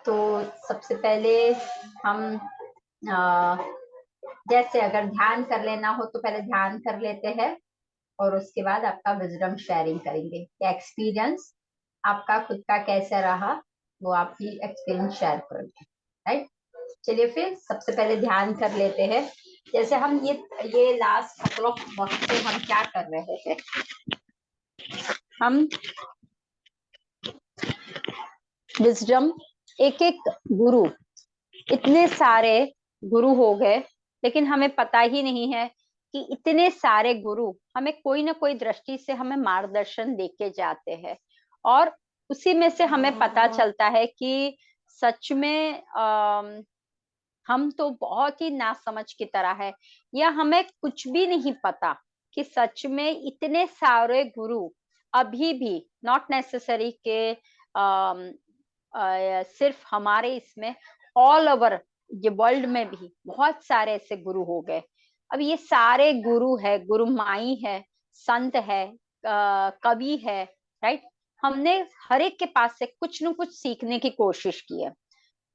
तो सबसे पहले हम अ, जैसे अगर ध्यान कर लेना हो तो पहले ध्यान कर लेते हैं और उसके बाद आपका विजडम शेयरिंग करेंगे। क्या एक्सपीरियंस आपका खुद का कैसा रहा, वो आप भी एक्सपीरियंस शेयर करोगे। राइट, चलिए फिर सबसे पहले ध्यान कर लेते हैं। जैसे हम ये लास्ट कपल ऑफ वक्त से हम क्या कर रहे थे, हम विजडम एक एक गुरु, इतने सारे गुरु हो गए, लेकिन हमें पता ही नहीं है कि इतने सारे गुरु हमें कोई ना कोई दृष्टि से हमें मार्गदर्शन देके जाते हैं। और उसी में से हमें पता चलता है कि सच में हम तो बहुत ही नासमझ की तरह है, या हमें कुछ भी नहीं पता कि सच में इतने सारे गुरु अभी भी नॉट नेसेसरी के सिर्फ हमारे इसमें, ऑल ओवर ये वर्ल्ड में भी बहुत सारे ऐसे गुरु हो गए। अब ये सारे गुरु है, गुरु माई है, संत है, कवि है, राइट। हमने हर एक के पास से कुछ न कुछ सीखने की कोशिश की है।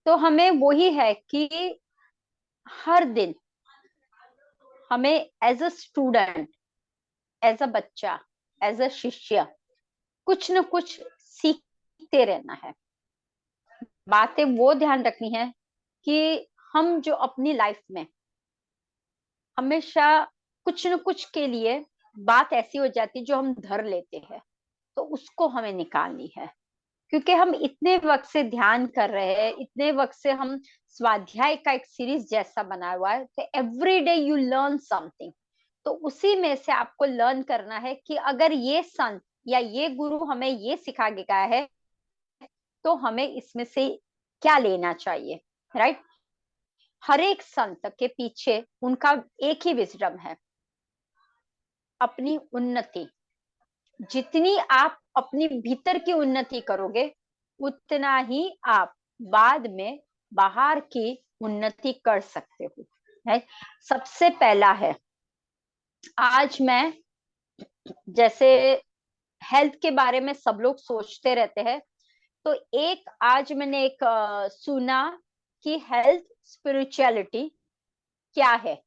तो हमें वही है कि हर दिन हमें as a student, as a बच्चा, एज अ शिष्य कुछ न कुछ सीखते रहना है। बातें वो ध्यान रखनी है कि हम जो अपनी लाइफ में हमेशा कुछ न कुछ के लिए बात ऐसी हो जाती है जो हम धर लेते हैं, तो उसको हमें निकालनी है। क्योंकि हम इतने वक्त से ध्यान कर रहे हैं, इतने वक्त से हम स्वाध्याय का एक सीरीज जैसा बना हुआ है, तो every day you learn something. तो उसी में से आपको लर्न करना है कि अगर ये संत या ये गुरु हमें ये सिखा के गया है, तो हमें इसमें से क्या लेना चाहिए। राइट, हर एक संत के पीछे उनका एक ही विजडम है, अपनी उन्नति। जितनी आप अपनी भीतर की उन्नति करोगे, उतना ही आप बाद में बाहर की उन्नति कर सकते हो। है, सबसे पहला है, आज मैं जैसे हेल्थ के बारे में सब लोग सोचते रहते हैं, तो एक आज मैंने एक सुना कि हेल्थ स्पिरिचुअलिटी क्या है।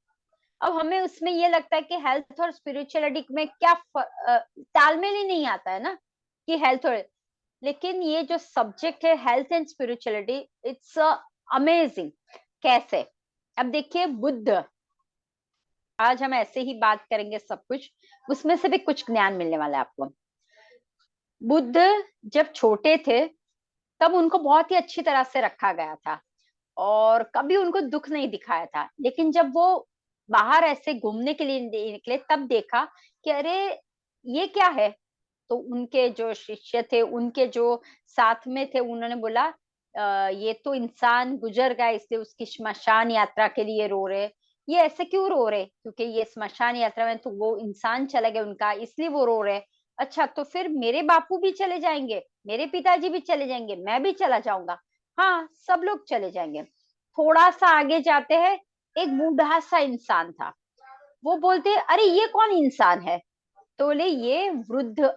अब हमें उसमें ये लगता है कि हेल्थ और स्पिरिचुअलिटी में क्या तालमेल ही नहीं आता है ना, कि हेल्थ और, लेकिन ये जो सब्जेक्ट है health and spirituality, it's amazing. कैसे, अब देखिए बुद्ध, आज हम ऐसे ही बात करेंगे सब कुछ, उसमें से भी कुछ ज्ञान मिलने वाला है आपको। बुद्ध जब छोटे थे तब उनको बहुत ही अच्छी तरह से रखा गया था और कभी उनको दुख नहीं दिखाया था, लेकिन जब वो बाहर ऐसे घूमने के लिए निकले तब देखा कि अरे ये क्या है। तो उनके जो शिष्य थे, उनके जो साथ में थे, उन्होंने बोला ये तो इंसान गुजर गया, इसलिए उसकी श्मशान यात्रा के लिए रो रहे। ये ऐसे क्यों रो रहे, क्योंकि ये श्मशान यात्रा में तो वो इंसान चला गया उनका, इसलिए वो रो रहे। अच्छा, तो फिर मेरे बापू भी चले जाएंगे, मेरे पिताजी भी चले जाएंगे, मैं भी चला जाऊंगा। हाँ, सब लोग चले जाएंगे। थोड़ा सा आगे जाते हैं, एक बूढ़ा सा इंसान था। वो बोलते अरे ये कौन इंसान है, तो बोले ये वृद्ध,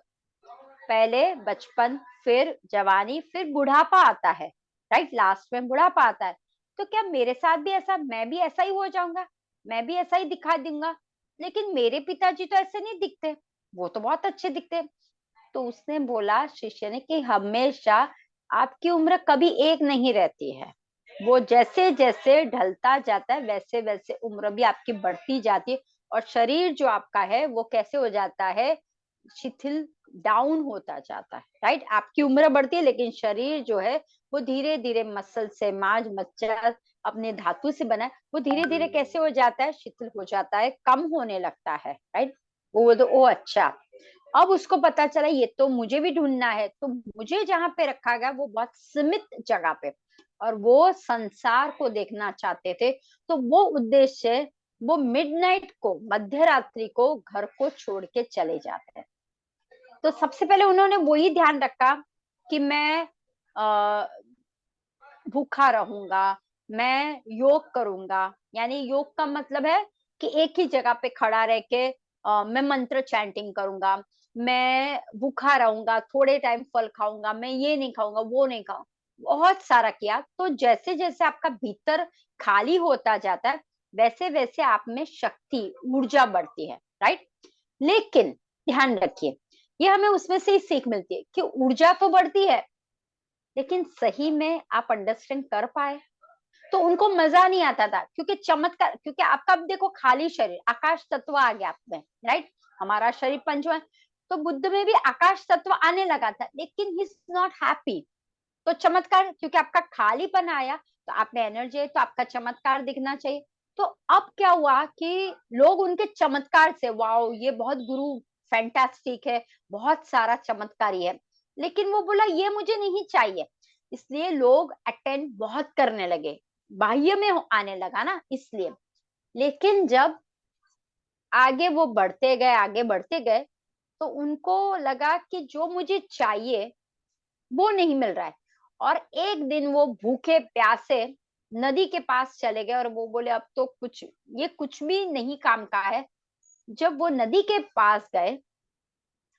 पहले बचपन, फिर जवानी, फिर बुढ़ापा आता है। राइट, लास्ट में बुढ़ापा आता है। तो क्या मेरे साथ भी ऐसा, मैं भी ऐसा ही हो जाऊंगा, मैं भी ऐसा ही दिखा दूंगा। लेकिन मेरे पिताजी तो ऐसे नहीं दिखते, वो तो बहुत अच्छे दिखते। तो उसने बोला शिष्य ने कि हमेशा आपकी उम्र कभी एक नहीं रहती है, वो जैसे जैसे ढलता जाता है वैसे वैसे उम्र भी आपकी बढ़ती जाती है। और शरीर जो आपका है वो कैसे हो जाता है, शिथिल, डाउन होता जाता है। राइट, आपकी उम्र बढ़ती है लेकिन शरीर जो है वो धीरे धीरे मसल से, मांस मज्जा अपने धातु से बना है, वो धीरे धीरे कैसे हो जाता है, शिथिल हो जाता है, कम होने लगता है। राइट, वो तो ओ अच्छा। अब उसको पता चला ये तो मुझे भी ढूंढना है, तो मुझे जहां पे रखा गया वो बहुत सीमित जगह पे, और वो संसार को देखना चाहते थे। तो वो उद्देश्य, वो मिडनाइट को, मध्य रात्रि को घर को छोड़ के चले जाते हैं। तो सबसे पहले उन्होंने वही ध्यान रखा कि मैं भूखा रहूंगा, मैं योग करूंगा। यानी योग का मतलब है कि एक ही जगह पे खड़ा रह के मैं मंत्र चैंटिंग करूंगा, मैं भूखा रहूंगा, थोड़े टाइम फल खाऊंगा, मैं ये नहीं खाऊंगा, वो नहीं खाऊंगा। बहुत सारा किया, तो जैसे जैसे आपका भीतर खाली होता जाता है, वैसे वैसे आप में शक्ति, ऊर्जा बढ़ती है, राइट। लेकिन ध्यान रखिए, ये हमें उसमें से ही सीख मिलती है कि ऊर्जा तो बढ़ती है, लेकिन सही में आप अंडरस्टैंड कर पाए? तो उनको मजा नहीं आता था, क्योंकि चमत्कार, क्योंकि आपका अब देखो खाली शरीर, आकाश तत्व आ गया आप में, राइट। हमारा शरीर पंचवन, तो बुद्ध में भी आकाश तत्व आने लगा था, लेकिन ही इज नॉट हैप्पी। तो चमत्कार, क्योंकि आपका खालीपन आया, तो आप में एनर्जी है, तो आपका चमत्कार दिखना चाहिए। तो अब क्या हुआ कि लोग उनके चमत्कार से, वाओ ये बहुत गुरु फैंटास्टिक है, बहुत सारा चमत्कारी है, लेकिन वो बोला ये मुझे नहीं चाहिए। इसलिए लोग अटेंड बहुत करने लगे, बाह्य में आने लगा ना, इसलिए। लेकिन जब आगे वो बढ़ते गए, आगे बढ़ते गए, तो उनको लगा कि जो मुझे चाहिए वो नहीं मिल रहा है। और एक दिन वो भूखे प्यासे नदी के पास चले गए, और वो बोले अब तो कुछ, ये कुछ भी नहीं काम का है। जब वो नदी के पास गए,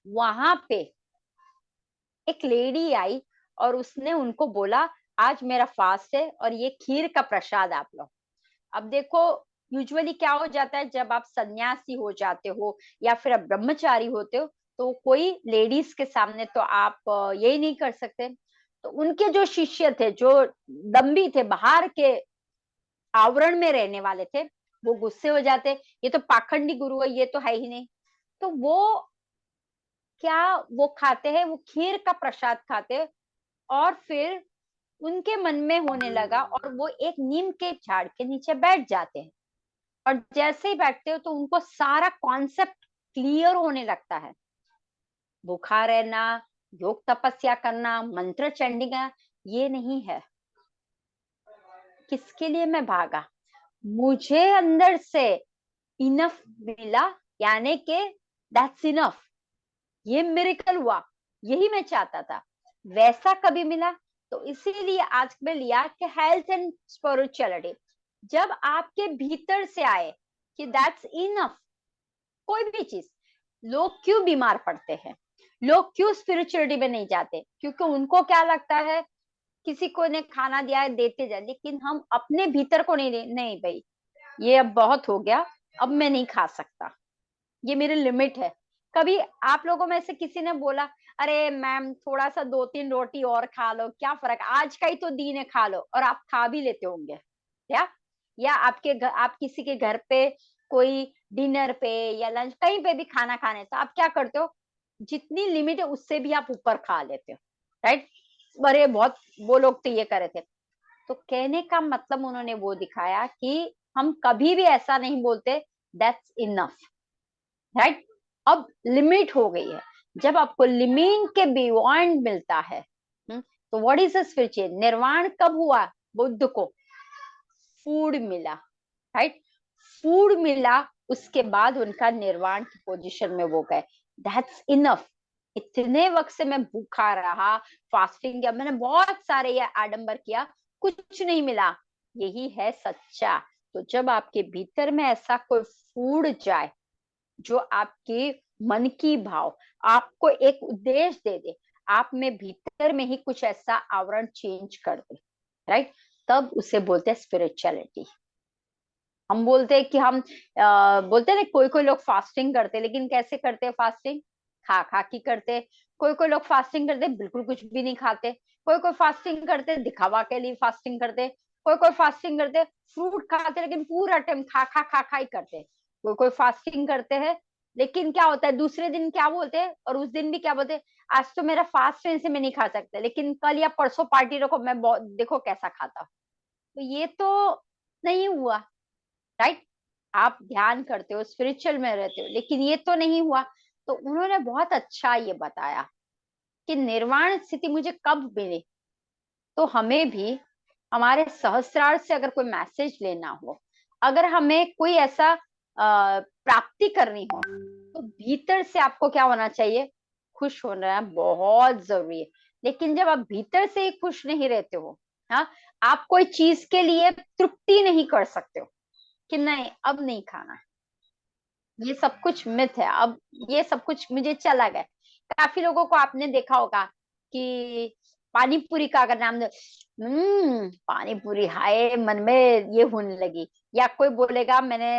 वहां पे एक लेडी आई, और उसने उनको बोला आज मेरा फास्ट है, और ये खीर का प्रसाद आप लो। अब देखो, यूजुअली क्या हो जाता है, जब आप सन्यासी हो जाते हो या फिर आप ब्रह्मचारी होते हो, तो कोई लेडीज के सामने तो आप यही नहीं कर सकते। तो उनके जो शिष्य थे, जो दम्भी थे, बाहर के आवरण में रहने वाले थे, वो गुस्से हो जाते, ये तो पाखंडी गुरु है, ये तो है ही नहीं। तो वो क्या, वो खाते हैं, वो खीर का प्रसाद खाते हैं, और फिर उनके मन में होने लगा, और वो एक नीम के झाड़ के नीचे बैठ जाते हैं। और जैसे ही बैठते हो, तो उनको सारा कॉन्सेप्ट क्लियर होने लगता है। भूखा रहना, योग तपस्या करना, मंत्र चंडिका, ये नहीं है। किसके लिए मैं भागा? मुझे अंदर से इनफ मिला, यानी के दैट्स इनफ, ये मिरेकल हुआ, यही मैं चाहता था, वैसा कभी मिला। तो इसीलिए आज मैं लिया कि हेल्थ एंड स्पिरिचुअलिटी, जब आपके भीतर से आए कि दैट्स इनफ, कोई भी चीज। लोग क्यों बीमार पड़ते हैं, लोग क्यों स्पिरिचुअलिटी में नहीं जाते? क्योंकि उनको क्या लगता है, किसी को ने खाना दिया है देते जाए, लेकिन हम अपने भीतर को नहीं, नहीं भाई, ये अब बहुत हो गया, अब मैं नहीं खा सकता, ये मेरी लिमिट है। कभी आप लोगों में से किसी ने बोला अरे मैम थोड़ा सा 2-3 रोटी और खा लो, क्या फर्क, आज का ही तो दिन है, खा लो, और आप खा भी लेते होंगे क्या? या आपके घर, आप किसी के घर पे कोई डिनर पे या लंच कहीं पे भी खाना खाने, तो आप क्या करते हो, जितनी लिमिट है उससे भी आप ऊपर खा लेते हो, राइट। अरे बहुत, वो लोग तो ये करे थे। तो कहने का मतलब उन्होंने वो दिखाया कि हम कभी भी ऐसा नहीं बोलते दैट्स इनफ, राइट। अब लिमिट हो गई है, जब आपको लिमिट के बियॉन्ड मिलता है। तो व्हाट इज स्पिरिचुअल निर्वाण कब हुआ? बुद्ध को फूड मिला, राइट, फूड मिला, उसके बाद उनका निर्वाण की पोजीशन में वो गए, दैट्स इनफ। इतने वक्त से मैं भूखा रहा, फास्टिंग किया, मैंने बहुत सारे ये आडंबर किया, कुछ नहीं मिला, यही है सच्चा। तो जब आपके भीतर में ऐसा कोई फूड जाए, जो आपके मन की भाव आपको एक उद्देश्य दे दे, आप में भीतर में ही कुछ ऐसा आवरण चेंज कर दे, राइट, तब उसे बोलते हैं स्पिरिचुअलिटी। हम बोलते हैं कि हम बोलते हैं ना, कोई कोई लोग फास्टिंग करते, लेकिन कैसे करते हैं फास्टिंग? खा खा के करते। कोई कोई लोग फास्टिंग करते बिल्कुल कुछ भी नहीं खाते। कोई कोई फास्टिंग करते दिखावा के लिए फास्टिंग करते। कोई कोई फास्टिंग करते फ्रूट खाते, लेकिन पूरा टाइम खा खा ही करते। कोई कोई फास्टिंग करते हैं, लेकिन क्या होता है दूसरे दिन क्या बोलते हैं, और उस दिन भी क्या बोलते हैं, आज तो मेरा फास्ट है, इसे मैं नहीं खा सकता, लेकिन कल या परसों पार्टी रखो, मैं देखो कैसा खाता हूँ। तो ये तो नहीं हुआ, राइट। आप ध्यान करते हो, स्पिरिचुअल में रहते हो, लेकिन ये तो नहीं हुआ। तो उन्होंने बहुत अच्छा ये बताया कि निर्वाण स्थिति मुझे कब मिली। तो हमें भी हमारे सहस्रार से अगर कोई मैसेज लेना हो, अगर हमें कोई ऐसा प्राप्ति करनी हो, तो भीतर से आपको क्या होना चाहिए? खुश होना बहुत जरूरी है। लेकिन जब आप भीतर से ही खुश नहीं रहते हो, हाँ, आप कोई चीज के लिए तृप्ति नहीं कर सकते हो कि नहीं अब नहीं खाना, ये सब कुछ मिथ है, अब ये सब कुछ मुझे चला गया। काफी लोगों को आपने देखा होगा कि पानी पूरी का अगर नाम पानी पूरी, हाय मन में ये होने लगी। या कोई बोलेगा मैंने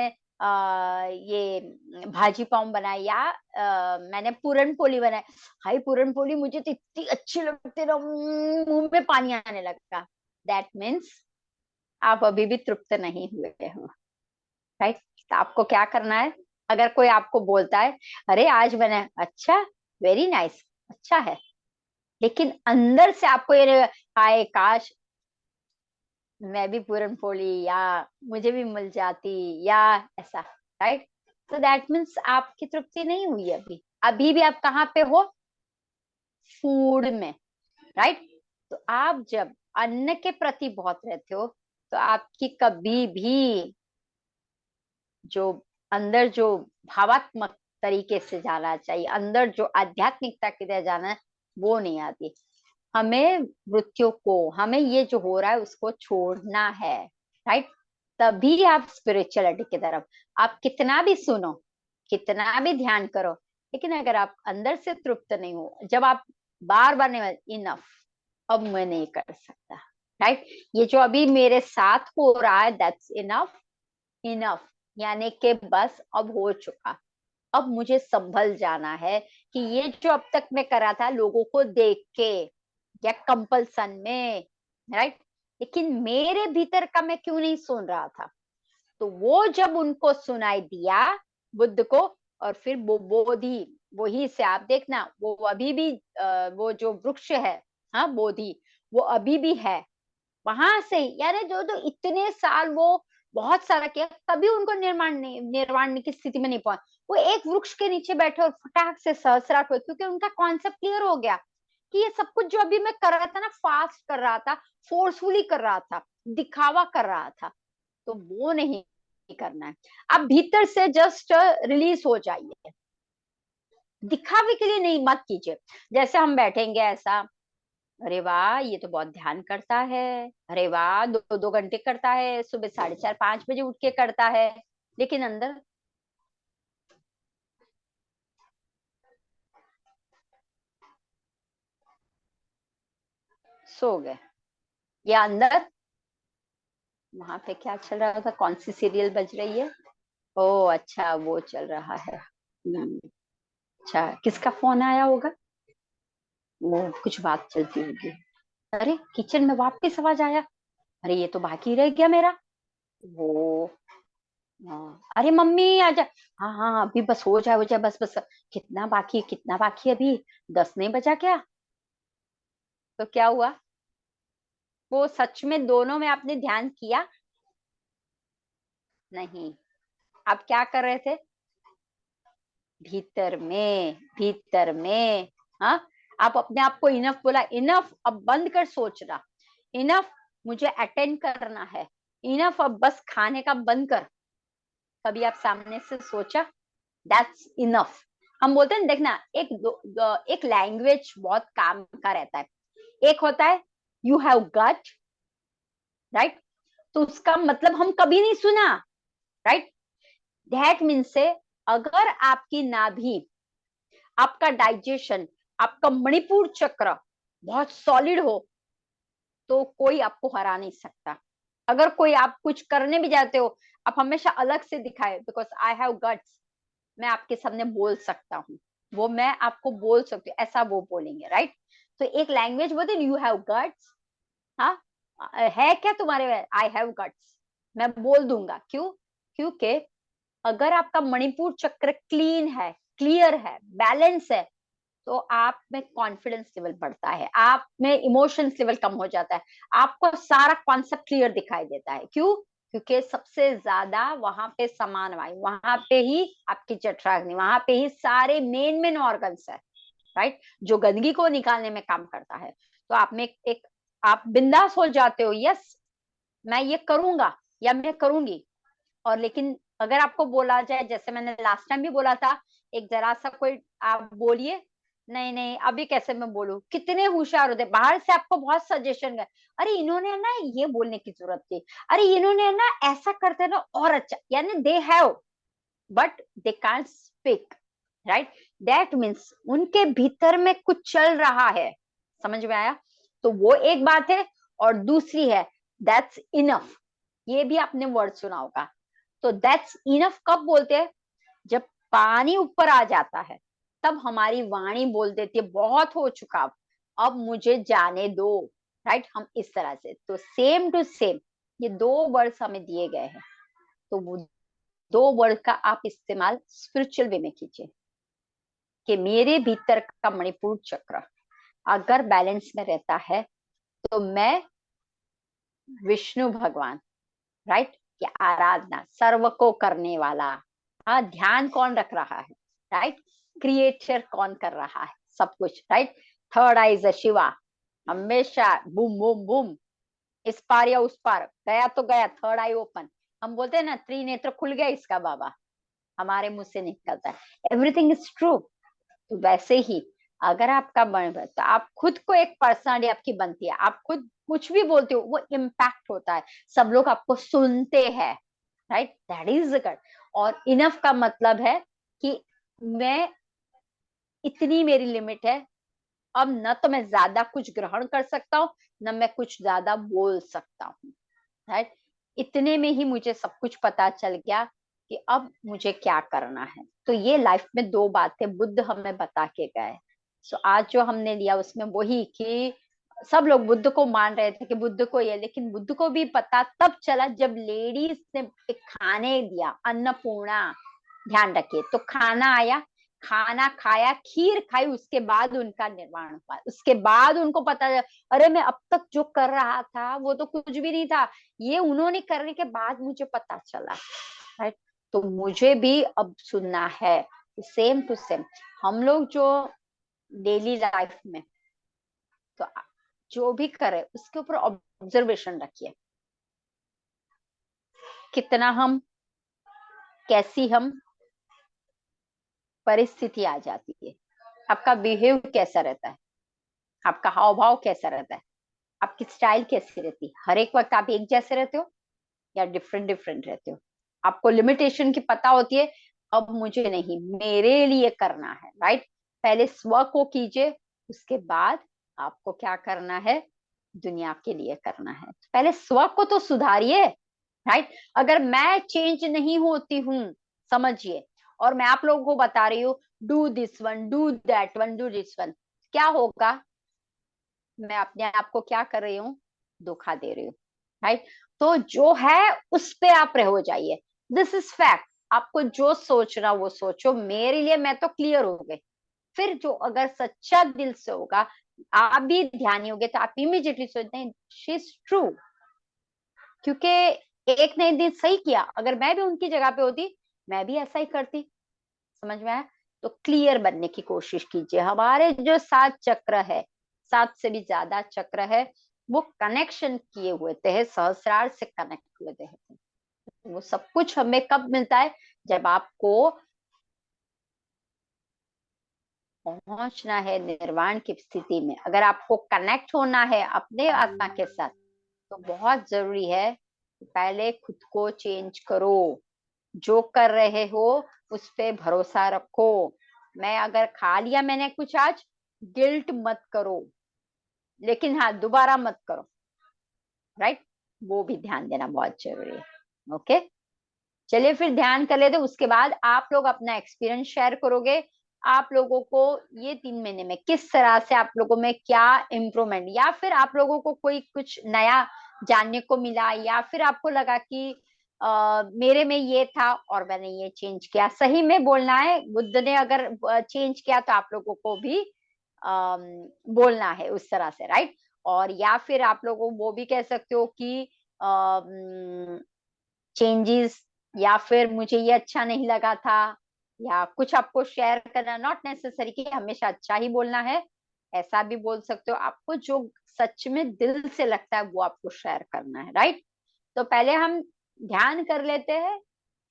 ये भाजी पाव बनाई, या मैंने पूरन पोली बनाई, हाय पूरन पोली मुझे तो इतनी अच्छी लगती ना, मुंह में पानी आने लगता। दैट मीन्स आप अभी भी तृप्त नहीं हुए हो, राइट। तो आपको क्या करना है, अगर कोई आपको बोलता है अरे आज मैंने, अच्छा वेरी नाइस, अच्छा है, लेकिन अंदर से आपको ये हाय काश मैं भी पूरन पोली, या मुझे भी मिल जाती, या ऐसा, राइट। तो दैट मीन्स आपकी तृप्ति नहीं हुई अभी, अभी भी आप कहाँ पे हो, फूड में, राइट। तो आप जब अन्न के प्रति बहुत रहते हो, तो आपकी कभी भी जो अंदर जो भावात्मक तरीके से जाना चाहिए, अंदर जो आध्यात्मिकता की तरह जाना है, वो नहीं आती। हमें वृत्तियों को, हमें ये जो हो रहा है उसको छोड़ना है, राइट। तभी आप स्पिरिचुअलिटी की तरफ, आप कितना भी सुनो, कितना भी ध्यान करो, लेकिन अगर आप अंदर से तृप्त नहीं हो, जब आप बार बार नहीं, इनफ, अब मैं नहीं कर सकता, राइट, ये जो अभी मेरे साथ हो रहा है, दैट्स इनफ, इनफ, यानी कि बस अब हो चुका, अब मुझे संभल जाना है कि ये जो अब तक मैं करा था लोगों को देख के या कंपल्सन में, राइट, लेकिन मेरे भीतर का मैं क्यों नहीं सुन रहा था। तो वो जब उनको सुनाई दिया, बुद्ध को, और फिर वो बोधि, वही से आप देखना वो अभी भी वो जो वृक्ष है, हाँ बोधि, वो अभी भी है वहां से, यानी जो जो इतने साल वो बहुत सारा किया, कभी उनको निर्वाण की स्थिति में नहीं पहुंच, वो एक वृक्ष के नीचे बैठे और फटाक से सहस्राट हुए, क्योंकि उनका कॉन्सेप्ट क्लियर हो गया कि ये सब कुछ जो अभी मैं कर रहा था ना, फास्ट कर रहा था, फोर्सफुली कर रहा था, दिखावा कर रहा था, तो वो नहीं करना है। आप भीतर से जस्ट रिलीज हो जाइए, दिखावे के लिए नहीं, मत कीजिए। जैसे हम बैठेंगे ऐसा, अरे वाह ये तो बहुत ध्यान करता है, अरे वाह 2 2 घंटे करता है, सुबह 4:30 5 बजे उठ के करता है, लेकिन अंदर सो गए, या अंदर वहां पे क्या चल रहा था, कौन सी सीरियल बज रही है, ओ अच्छा वो चल रहा है, अच्छा किसका फोन आया होगा, वो कुछ बात चलती होगी, अरे किचन में वापस आवाज आया, अरे ये तो बाकी रह गया मेरा, वो अरे मम्मी आजा, हाँ हाँ अभी बस हो जाए बस बस, कितना बाकी, कितना बाकी अभी, 10 नहीं बजा क्या। तो क्या हुआ, वो सच में दोनों में आपने ध्यान किया, नहीं, आप क्या कर रहे थे, भीतर में, भीतर में, हाँ, आप अपने आप को इनफ बोला, इनफ अब बंद कर सोचना, इनफ मुझे अटेंड करना है, इनफ अब बस खाने का बंद कर, कभी आप सामने से सोचा, दैट्स इनफ। हम बोलते हैं देखना, एक लैंग्वेज बहुत काम का रहता है, एक होता है यू हैव गट, राइट, तो उसका मतलब हम कभी नहीं सुना, राइट, दैट मीन से अगर आपकी नाभि, आपका डाइजेशन, आपका मणिपुर चक्र बहुत सॉलिड हो, तो कोई आपको हरा नहीं सकता। अगर कोई आप कुछ करने भी जाते हो, आप हमेशा अलग से दिखाए, बिकॉज आई हैव गट्स, मैं आपके सामने बोल सकता हूँ, वो मैं आपको बोल सकती हूँ, ऐसा वो बोलेंगे, राइट। तो एक लैंग्वेज बोलते यू हैव गट्स, हाँ, है क्या तुम्हारे, आई हैव गट्स, मैं बोल दूंगा, क्यों, क्योंकि अगर आपका मणिपुर चक्र क्लीन है, क्लियर है, बैलेंस है, तो आप में कॉन्फिडेंस लेवल बढ़ता है, आप में इमोशंस लेवल कम हो जाता है, आपको सारा कॉन्सेप्ट क्लियर दिखाई देता है, क्यों, क्योंकि सबसे ज्यादा वहां पे समान वायु, वहां पे ही आपकी जठराग्नि, वहां पे ही सारे मेन मेन ऑर्गन्स है, राइट, जो गंदगी को निकालने में काम करता है। तो आप में एक आप बिंदास हो जाते हो, यस मैं ये करूंगा या मैं करूंगी। और लेकिन अगर आपको बोला जाए, जैसे मैंने लास्ट टाइम भी बोला था, एक जरा सा कोई आप बोलिए, नहीं नहीं अभी कैसे मैं बोलूं, कितने होशियार होते, बाहर से आपको बहुत सजेशन गए, अरे इन्होंने ना ये बोलने की जरूरत थी, अरे इन्होंने ना ऐसा करते ना और अच्छा, यानी they have but they can't speak, right, that means उनके भीतर में कुछ चल रहा है, समझ में आया। तो वो एक बात है, और दूसरी है दैट्स इनफ। ये भी आपने वर्ड सुना होगा। तो दैट्स इनफ कब बोलते हैं? जब पानी ऊपर आ जाता है, तब हमारी वाणी बोल देती है बहुत हो चुका, अब मुझे जाने दो। राइट, हम इस तरह से, तो सेम टू सेम ये दो वर्ड्स हमें दिए गए हैं। तो वो दो वर्ड का आप इस्तेमाल स्पिरिचुअल वे में कीजिए कि मेरे भीतर का मणिपुर चक्र अगर बैलेंस में रहता है, तो मैं विष्णु भगवान, राइट, की आराधना, सर्व को करने वाला, हाँ, ध्यान कौन रख रहा है? राइट, क्रिएटर कौन कर रहा है? सब कुछ, right. Third I is Shiva, हमेशा बूम बूम बूम, इस पार या उस पार, गया तो गया, थर्ड आई ओपन। हम बोलते हैं ना, त्रिनेत्र खुल गया इसका बाबा, हमारे मुंह से निकलता है, एवरीथिंग इज ट्रू। तो वैसे ही अगर आपका मन, तो आप खुद को एक पर्सनालिटी आपकी बनती है, आप खुद कुछ भी बोलते हो वो इम्पैक्ट होता है, सब लोग आपको सुनते हैं। Right, that is good. और इनफ का मतलब है कि मैं, इतनी मेरी लिमिट है, अब न तो मैं ज्यादा कुछ ग्रहण कर सकता हूँ, न मैं कुछ ज्यादा बोल सकता हूँ। राइट, इतने में ही मुझे सब कुछ पता चल गया कि अब मुझे क्या करना है। तो ये लाइफ में दो बातें बुद्ध हमें बता के गए। सो आज जो हमने लिया उसमें वही कि सब लोग बुद्ध को मान रहे थे कि बुद्ध को ये, लेकिन बुद्ध को भी पता तब चला जब लेडीज ने एक खाने दिया, अन्नपूर्णा, ध्यान रखिए, तो खाना आया, खाना खाया, खीर खाई, उसके बाद उनका निर्माण हुआ। उसके बाद उनको पता, अरे मैं अब तक जो कर रहा था वो तो कुछ भी नहीं था, ये उन्होंने करने के बाद मुझे पता चला। राइट, तो मुझे भी अब सुनना है। सेम टू सेम हम लोग जो डेली लाइफ में, तो जो भी करे उसके ऊपर ऑब्जर्वेशन रखिए, कितना हम, कैसी हम परिस्थिति आ जाती है, आपका बिहेव कैसा रहता है, आपका हाव भाव कैसा रहता है, आपकी स्टाइल कैसी रहती है, हर एक वक्त आप एक जैसे रहते हो या डिफरेंट डिफरेंट रहते हो? आपको लिमिटेशन की पता होती है, अब मुझे नहीं, मेरे लिए करना है। राइट, पहले स्व को कीजिए, उसके बाद आपको क्या करना है, दुनिया के लिए करना है। पहले स्व को तो सुधारिए। राइट, अगर मैं चेंज नहीं होती हूँ, समझिए, और मैं आप लोगों को बता रही हूँ do this one, do that one, do this one, क्या होगा? मैं अपने आप को क्या कर रही हूँ, धोखा दे रही हूँ। राइट, तो जो है उस पे आप रहो जाइए, दिस इज फैक्ट। आपको जो सोचना वो सोचो, मेरे लिए मैं तो क्लियर हो गई। फिर जो अगर सच्चा दिल से होगा, आप भी ध्यानी होगे, तो आप इमीडिएटली सोचते हैं शी इज ट्रू, क्योंकि एक ने दिन सही किया, अगर मैं भी उनकी जगह पे होती मैं भी ऐसा ही करती। समझ में आया? तो क्लियर बनने की कोशिश कीजिए। हमारे जो 7 चक्र है, 7 से भी ज्यादा चक्र है, वो कनेक्शन किए हुए थे, सहस्रार से कनेक्ट हुए थे। वो सब कुछ हमें कब मिलता है? जब आपको पहुंचना है निर्वाण की स्थिति में, अगर आपको कनेक्ट होना है अपने आत्मा के साथ, तो बहुत जरूरी है कि पहले खुद को चेंज करो। जो कर रहे हो उस पे भरोसा रखो। मैं अगर खा लिया मैंने कुछ आज, गिल्ट मत करो, लेकिन हाँ दोबारा मत करो। राइट, वो भी ध्यान देना बहुत जरूरी है। ओके, चलिए फिर ध्यान कर लेते, उसके बाद आप लोग अपना एक्सपीरियंस शेयर करोगे। आप लोगों को ये 3 महीने में किस तरह से आप लोगों में क्या इम्प्रूवमेंट, या फिर आप लोगों को कोई कुछ नया जानने को मिला, या फिर आपको लगा कि मेरे में ये था और मैंने ये चेंज किया। सही में बोलना है, बुद्ध ने अगर चेंज किया तो आप लोगों को भी बोलना है उस तरह से। राइट, और या फिर आप लोगों वो भी कह सकते हो कि चेंजेस, या फिर मुझे ये अच्छा नहीं लगा था, या कुछ आपको शेयर करना, नॉट नेसेसरी कि हमेशा अच्छा ही बोलना है, ऐसा भी बोल सकते हो। आपको जो सच में दिल से लगता है वो आपको शेयर करना है। राइट, तो पहले हम ध्यान कर लेते हैं,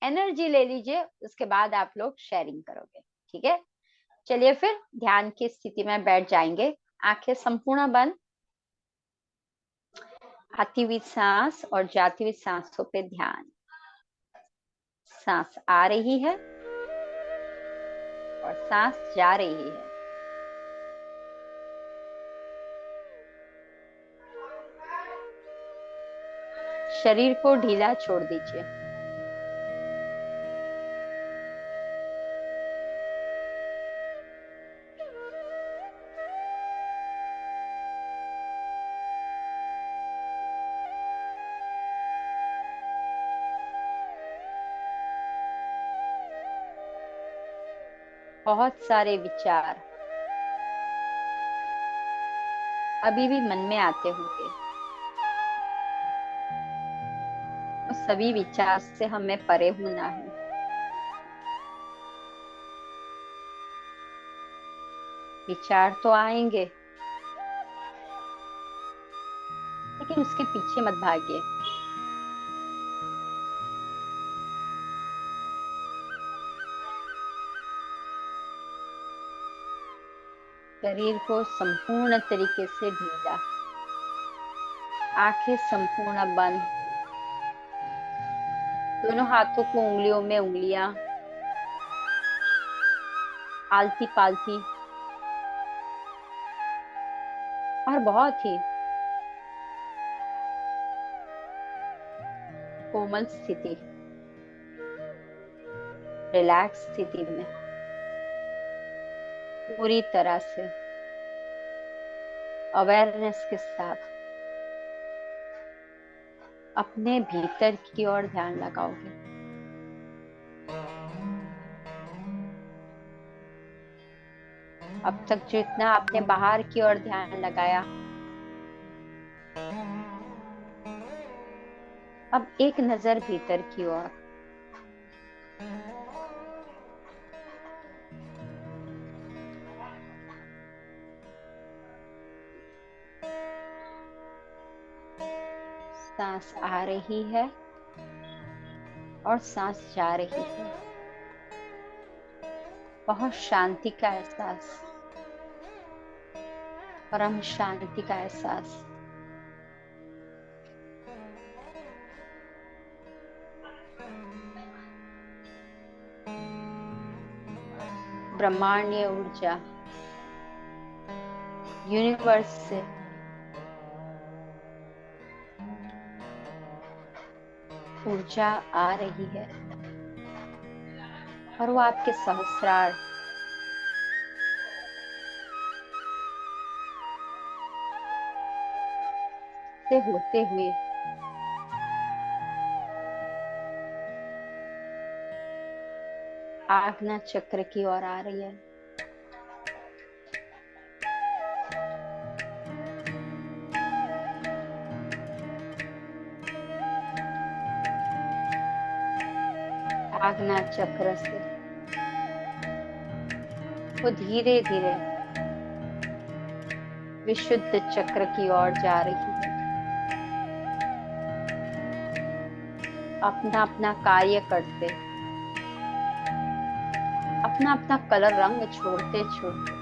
एनर्जी ले लीजिए, उसके बाद आप लोग शेयरिंग करोगे। ठीक है, चलिए फिर ध्यान की स्थिति में बैठ जाएंगे, आंखें संपूर्ण बंद, आती हुई सांस और जाती हुई सांसों पे ध्यान। सांस आ रही है और सांस जा रही है। शरीर को ढीला छोड़ दीजिए। बहुत सारे विचार अभी भी मन में आते होंगे। उस सभी विचार से हमें परे होना है। विचार तो आएंगे, लेकिन उसके पीछे मत भागिए। शरीर को संपूर्ण तरीके से ढीला, आंखें संपूर्ण बंद, दोनों हाथों को उंगलियों में उंगलियां आलती पालती और बहुत ही कोमल स्थिति, रिलैक्स स्थिति में पूरी तरह से अवेयरनेस के साथ अपने भीतर की ओर ध्यान लगाओगे। अब तक जितना आपने बाहर की ओर ध्यान लगाया, अब एक नजर भीतर की ओर। सांस आ रही है और सांस जा रही है। बहुत शांति का एहसास, परम शांति का एहसास। ब्रह्मांडीय ऊर्जा यूनिवर्स से ऊर्जा आ रही है और वो आपके सहस्रार से होते हुए आज्ञा चक्र की ओर आ रही है। आज्ञा चक्र से वो धीरे धीरे विशुद्ध चक्र की ओर जा रही है। अपना अपना कार्य करते, अपना अपना कलर रंग छोड़ते छोड़ते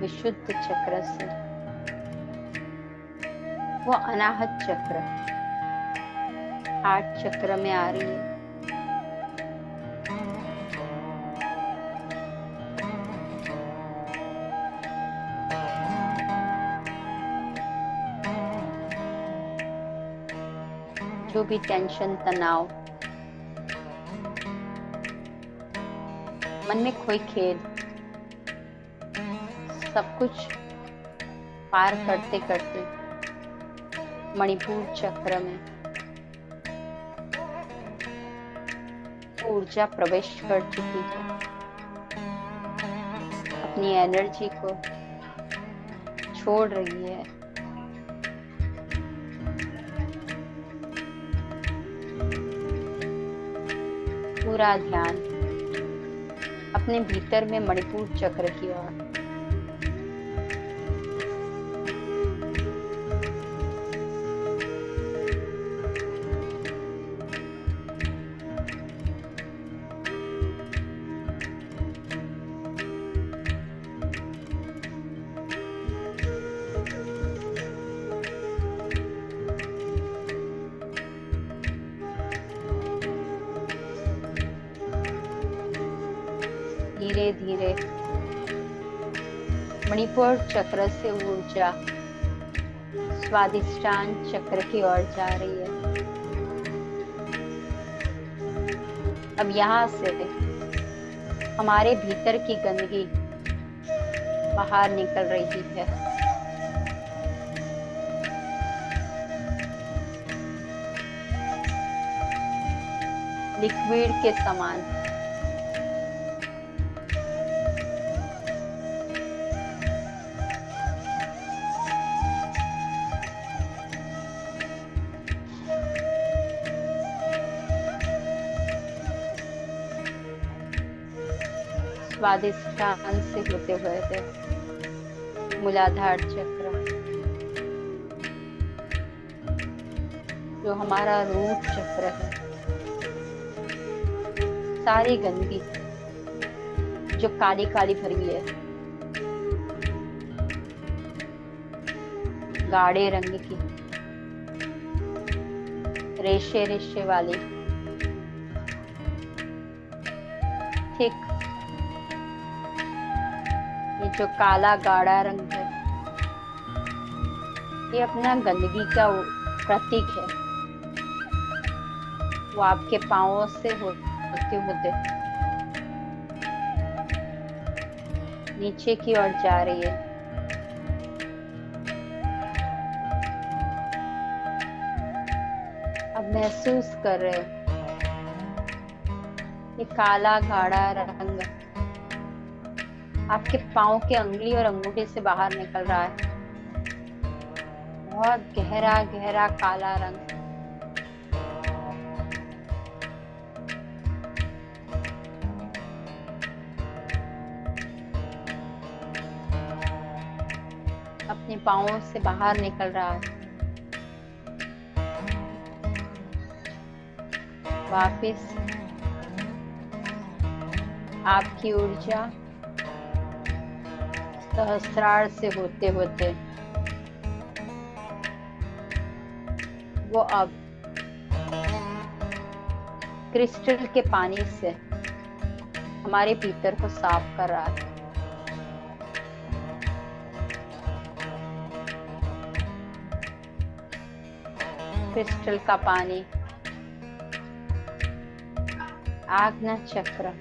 विशुद्ध चक्र से वो अनाहत चक्र, हार्ट चक्र में आ रही है। जो भी टेंशन, तनाव, मन में कोई खेद, सब कुछ पार करते करते मणिपुर चक्र में ऊर्जा प्रवेश कर चुकी है। अपनी एनर्जी को छोड़ रही है। पूरा ध्यान अपने भीतर में मणिपुर चक्र की ओर। धीरे धीरे मणिपुर चक्र से ऊर्जा स्वादिष्टान चक्र की ओर जा रही है। अब यहाँ से हमारे भीतर की गंदगी बाहर निकल रही है। लिक्विड के समान। स्वादिष्टान से होते हुए थे मूलाधार चक्र, जो हमारा रूट चक्र है। सारी गंदगी जो काली काली भरी है, गाढ़े रंग की, रेशे रेशे वाली, थिक, ये जो काला गाढ़ा रंग है, ये अपना गंदगी का प्रतीक है। वो आपके पांवों से होते होते नीचे की ओर जा रही है। अब महसूस कर रहे हो ये काला गाढ़ा रंग आपके पाँव के अंगुली और अंगूठे से बाहर निकल रहा है। बहुत गहरा गहरा काला रंग। अपने पाँवों से बाहर निकल रहा है। वापिस आपकी ऊर्जा सहस्रार से होते होते वो अब क्रिस्टल के पानी से हमारे भीतर को साफ कर रहा है। क्रिस्टल का पानी आज्ञा चक्र,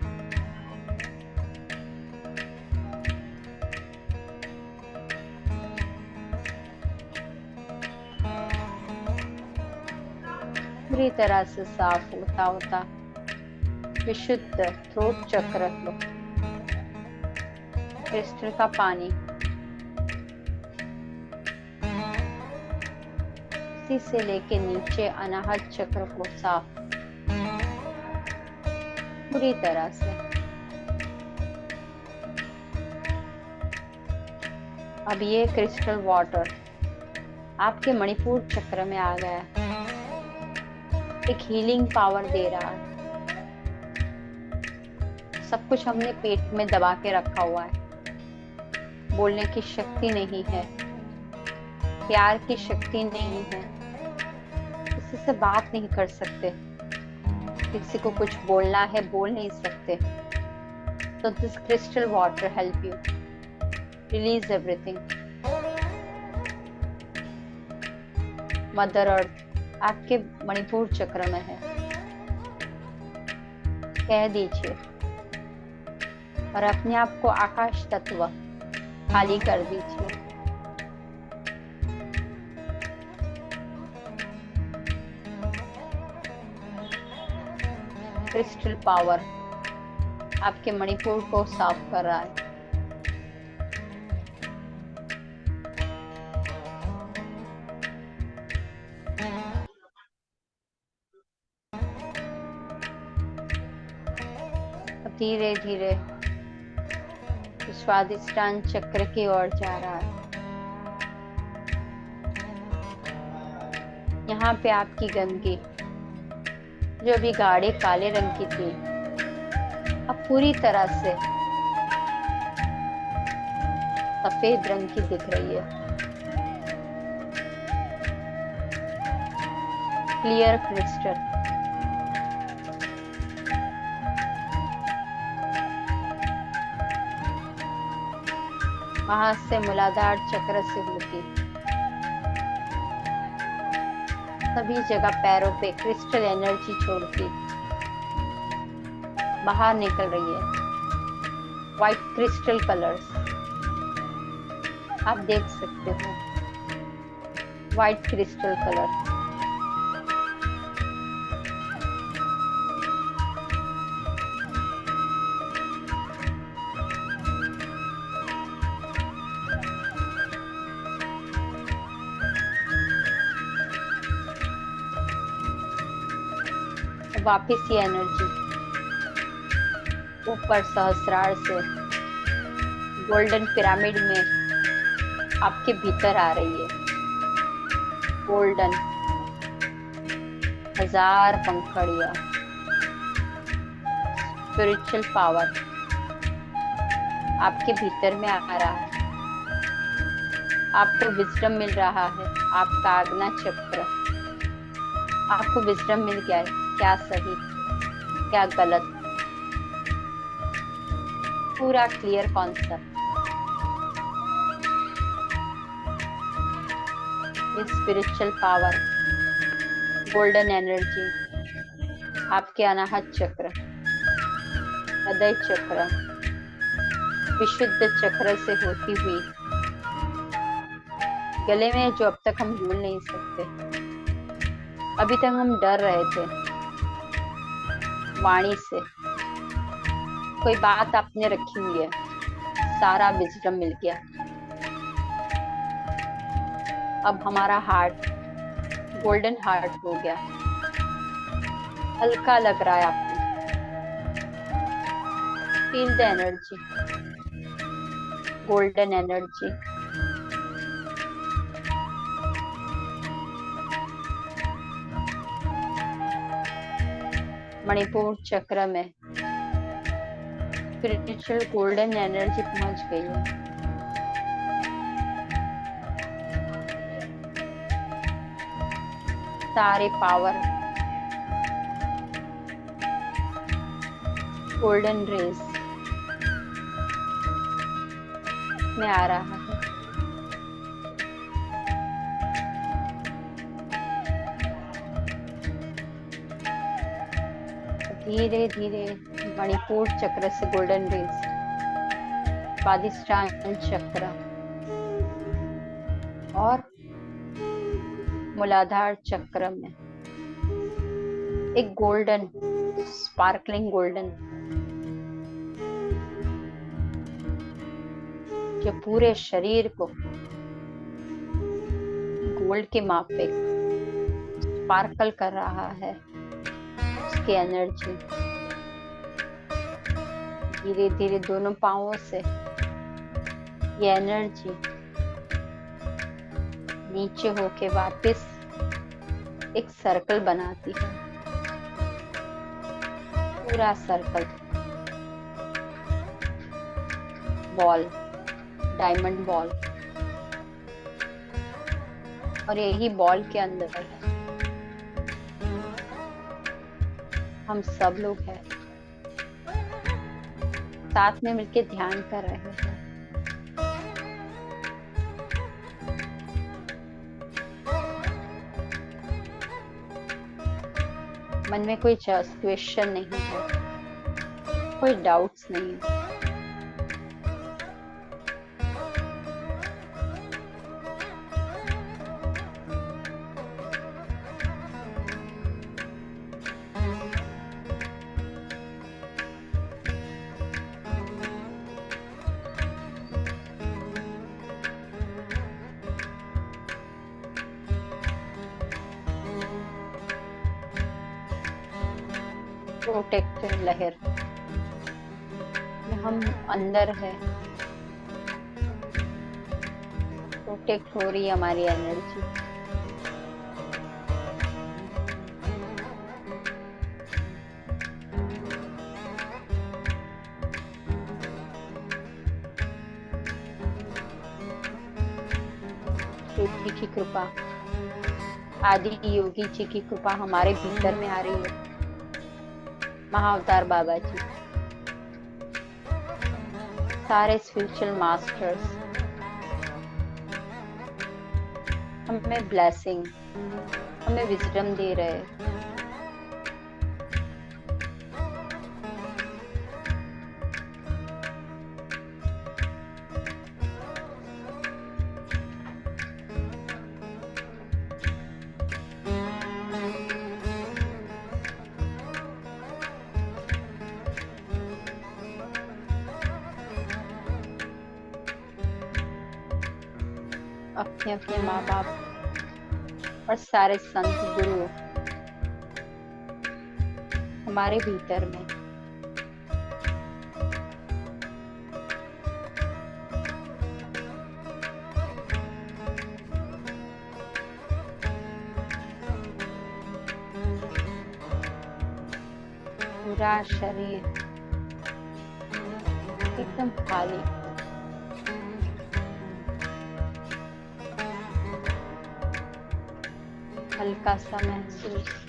पूरी तरह से साफ होता होता विशुद्ध थ्रोट चक्र लो। क्रिस्टल का पानी उसी से लेके नीचे अनाहत चक्र को साफ पूरी तरह से। अब ये क्रिस्टल वाटर आपके मणिपुर चक्र में आ गया है। एक हीलिंग पावर दे रहा है। सब कुछ हमने पेट में दबा के रखा हुआ है। बोलने की शक्ति नहीं है, प्यार की शक्ति नहीं है, किसी से बात नहीं कर सकते, किसी को कुछ बोलना है बोल नहीं सकते। तो this crystal water help you release everything. Mother earth आपके मणिपुर चक्र में है। कह दीजिए और अपने आप को आकाश तत्व खाली कर दीजिए। क्रिस्टल पावर आपके मणिपुर को साफ कर रहा है। धीरे धीरे स्वादिष्टान चक्र की ओर जा रहा है। यहाँ पे आपकी गंदगी जो भी गाढ़े काले रंग की थी अब पूरी तरह से सफेद रंग की दिख रही है। Clear crystal. वहां से मूलाधार चक्र से होती सभी जगह पैरों पे क्रिस्टल एनर्जी छोड़ती बाहर निकल रही है। व्हाइट क्रिस्टल कलर्स आप देख सकते हो, व्हाइट क्रिस्टल कलर। वापिस ये एनर्जी ऊपर सहस्रार से गोल्डन पिरामिड में आपके भीतर आ रही है। गोल्डन 1000 पंखड़ियां, स्पिरिचुअल पावर आपके भीतर में आ रहा है। आपको विजडम मिल रहा है। आपका आज्ञा चक्र, आपको विजडम मिल गया है, क्या सही क्या गलत, पूरा क्लियर कॉन्सेप्ट। ये स्पिरिचुअल पावर, गोल्डन एनर्जी आपके अनाहत चक्र, हृदय चक्र, विशुद्ध चक्र से होती हुई गले में, जो अब तक हम भूल नहीं सकते। अभी तक हम डर रहे थे वाणी से, कोई बात आपने रखी हुई है, सारा विजडम मिल गया। अब हमारा हार्ट गोल्डन हार्ट हो गया, हल्का लग रहा है आपको। Feel the energy, golden energy. Manipur चक्र में स्पिरिचुअल गोल्डन एनर्जी पहुंच गई है। सारे पावर गोल्डन रेज में आ रहा है। धीरे धीरे मणिपुर चक्र से गोल्डन रेज स्वादिष्टान चक्र और मूलाधार चक्र में एक गोल्डन स्पार्कलिंग गोल्डन जो पूरे शरीर को गोल्ड के माफिक स्पार्कल कर रहा है। उसकी एनर्जी धीरे धीरे दोनों पांवों से ये एनर्जी नीचे होके वापस एक सर्कल बनाती है, पूरा सर्कल, बॉल, डायमंड बॉल। और यही बॉल के अंदर हम सब लोग हैं, साथ में मिलके ध्यान कर रहे हैं। मन में कोई क्वेश्चन नहीं है, कोई डाउट्स नहीं है। प्रोटेक्टिव लहर हम अंदर है, प्रोटेक्ट हो रही है हमारी एनर्जी। शिव जी की कृपा, आदि योगी जी की कृपा हमारे भीतर में आ रही है। महाअवतार बाबा जी, सारे स्पिरिचुअल मास्टर्स, हमें ब्लेसिंग, हमें विजडम दे रहे हैं। अपने अपने माँ बाप और सारे संत गुरु हमारे भीतर में पूरा शरीर एकदम खाली, हल्का सा महसूस।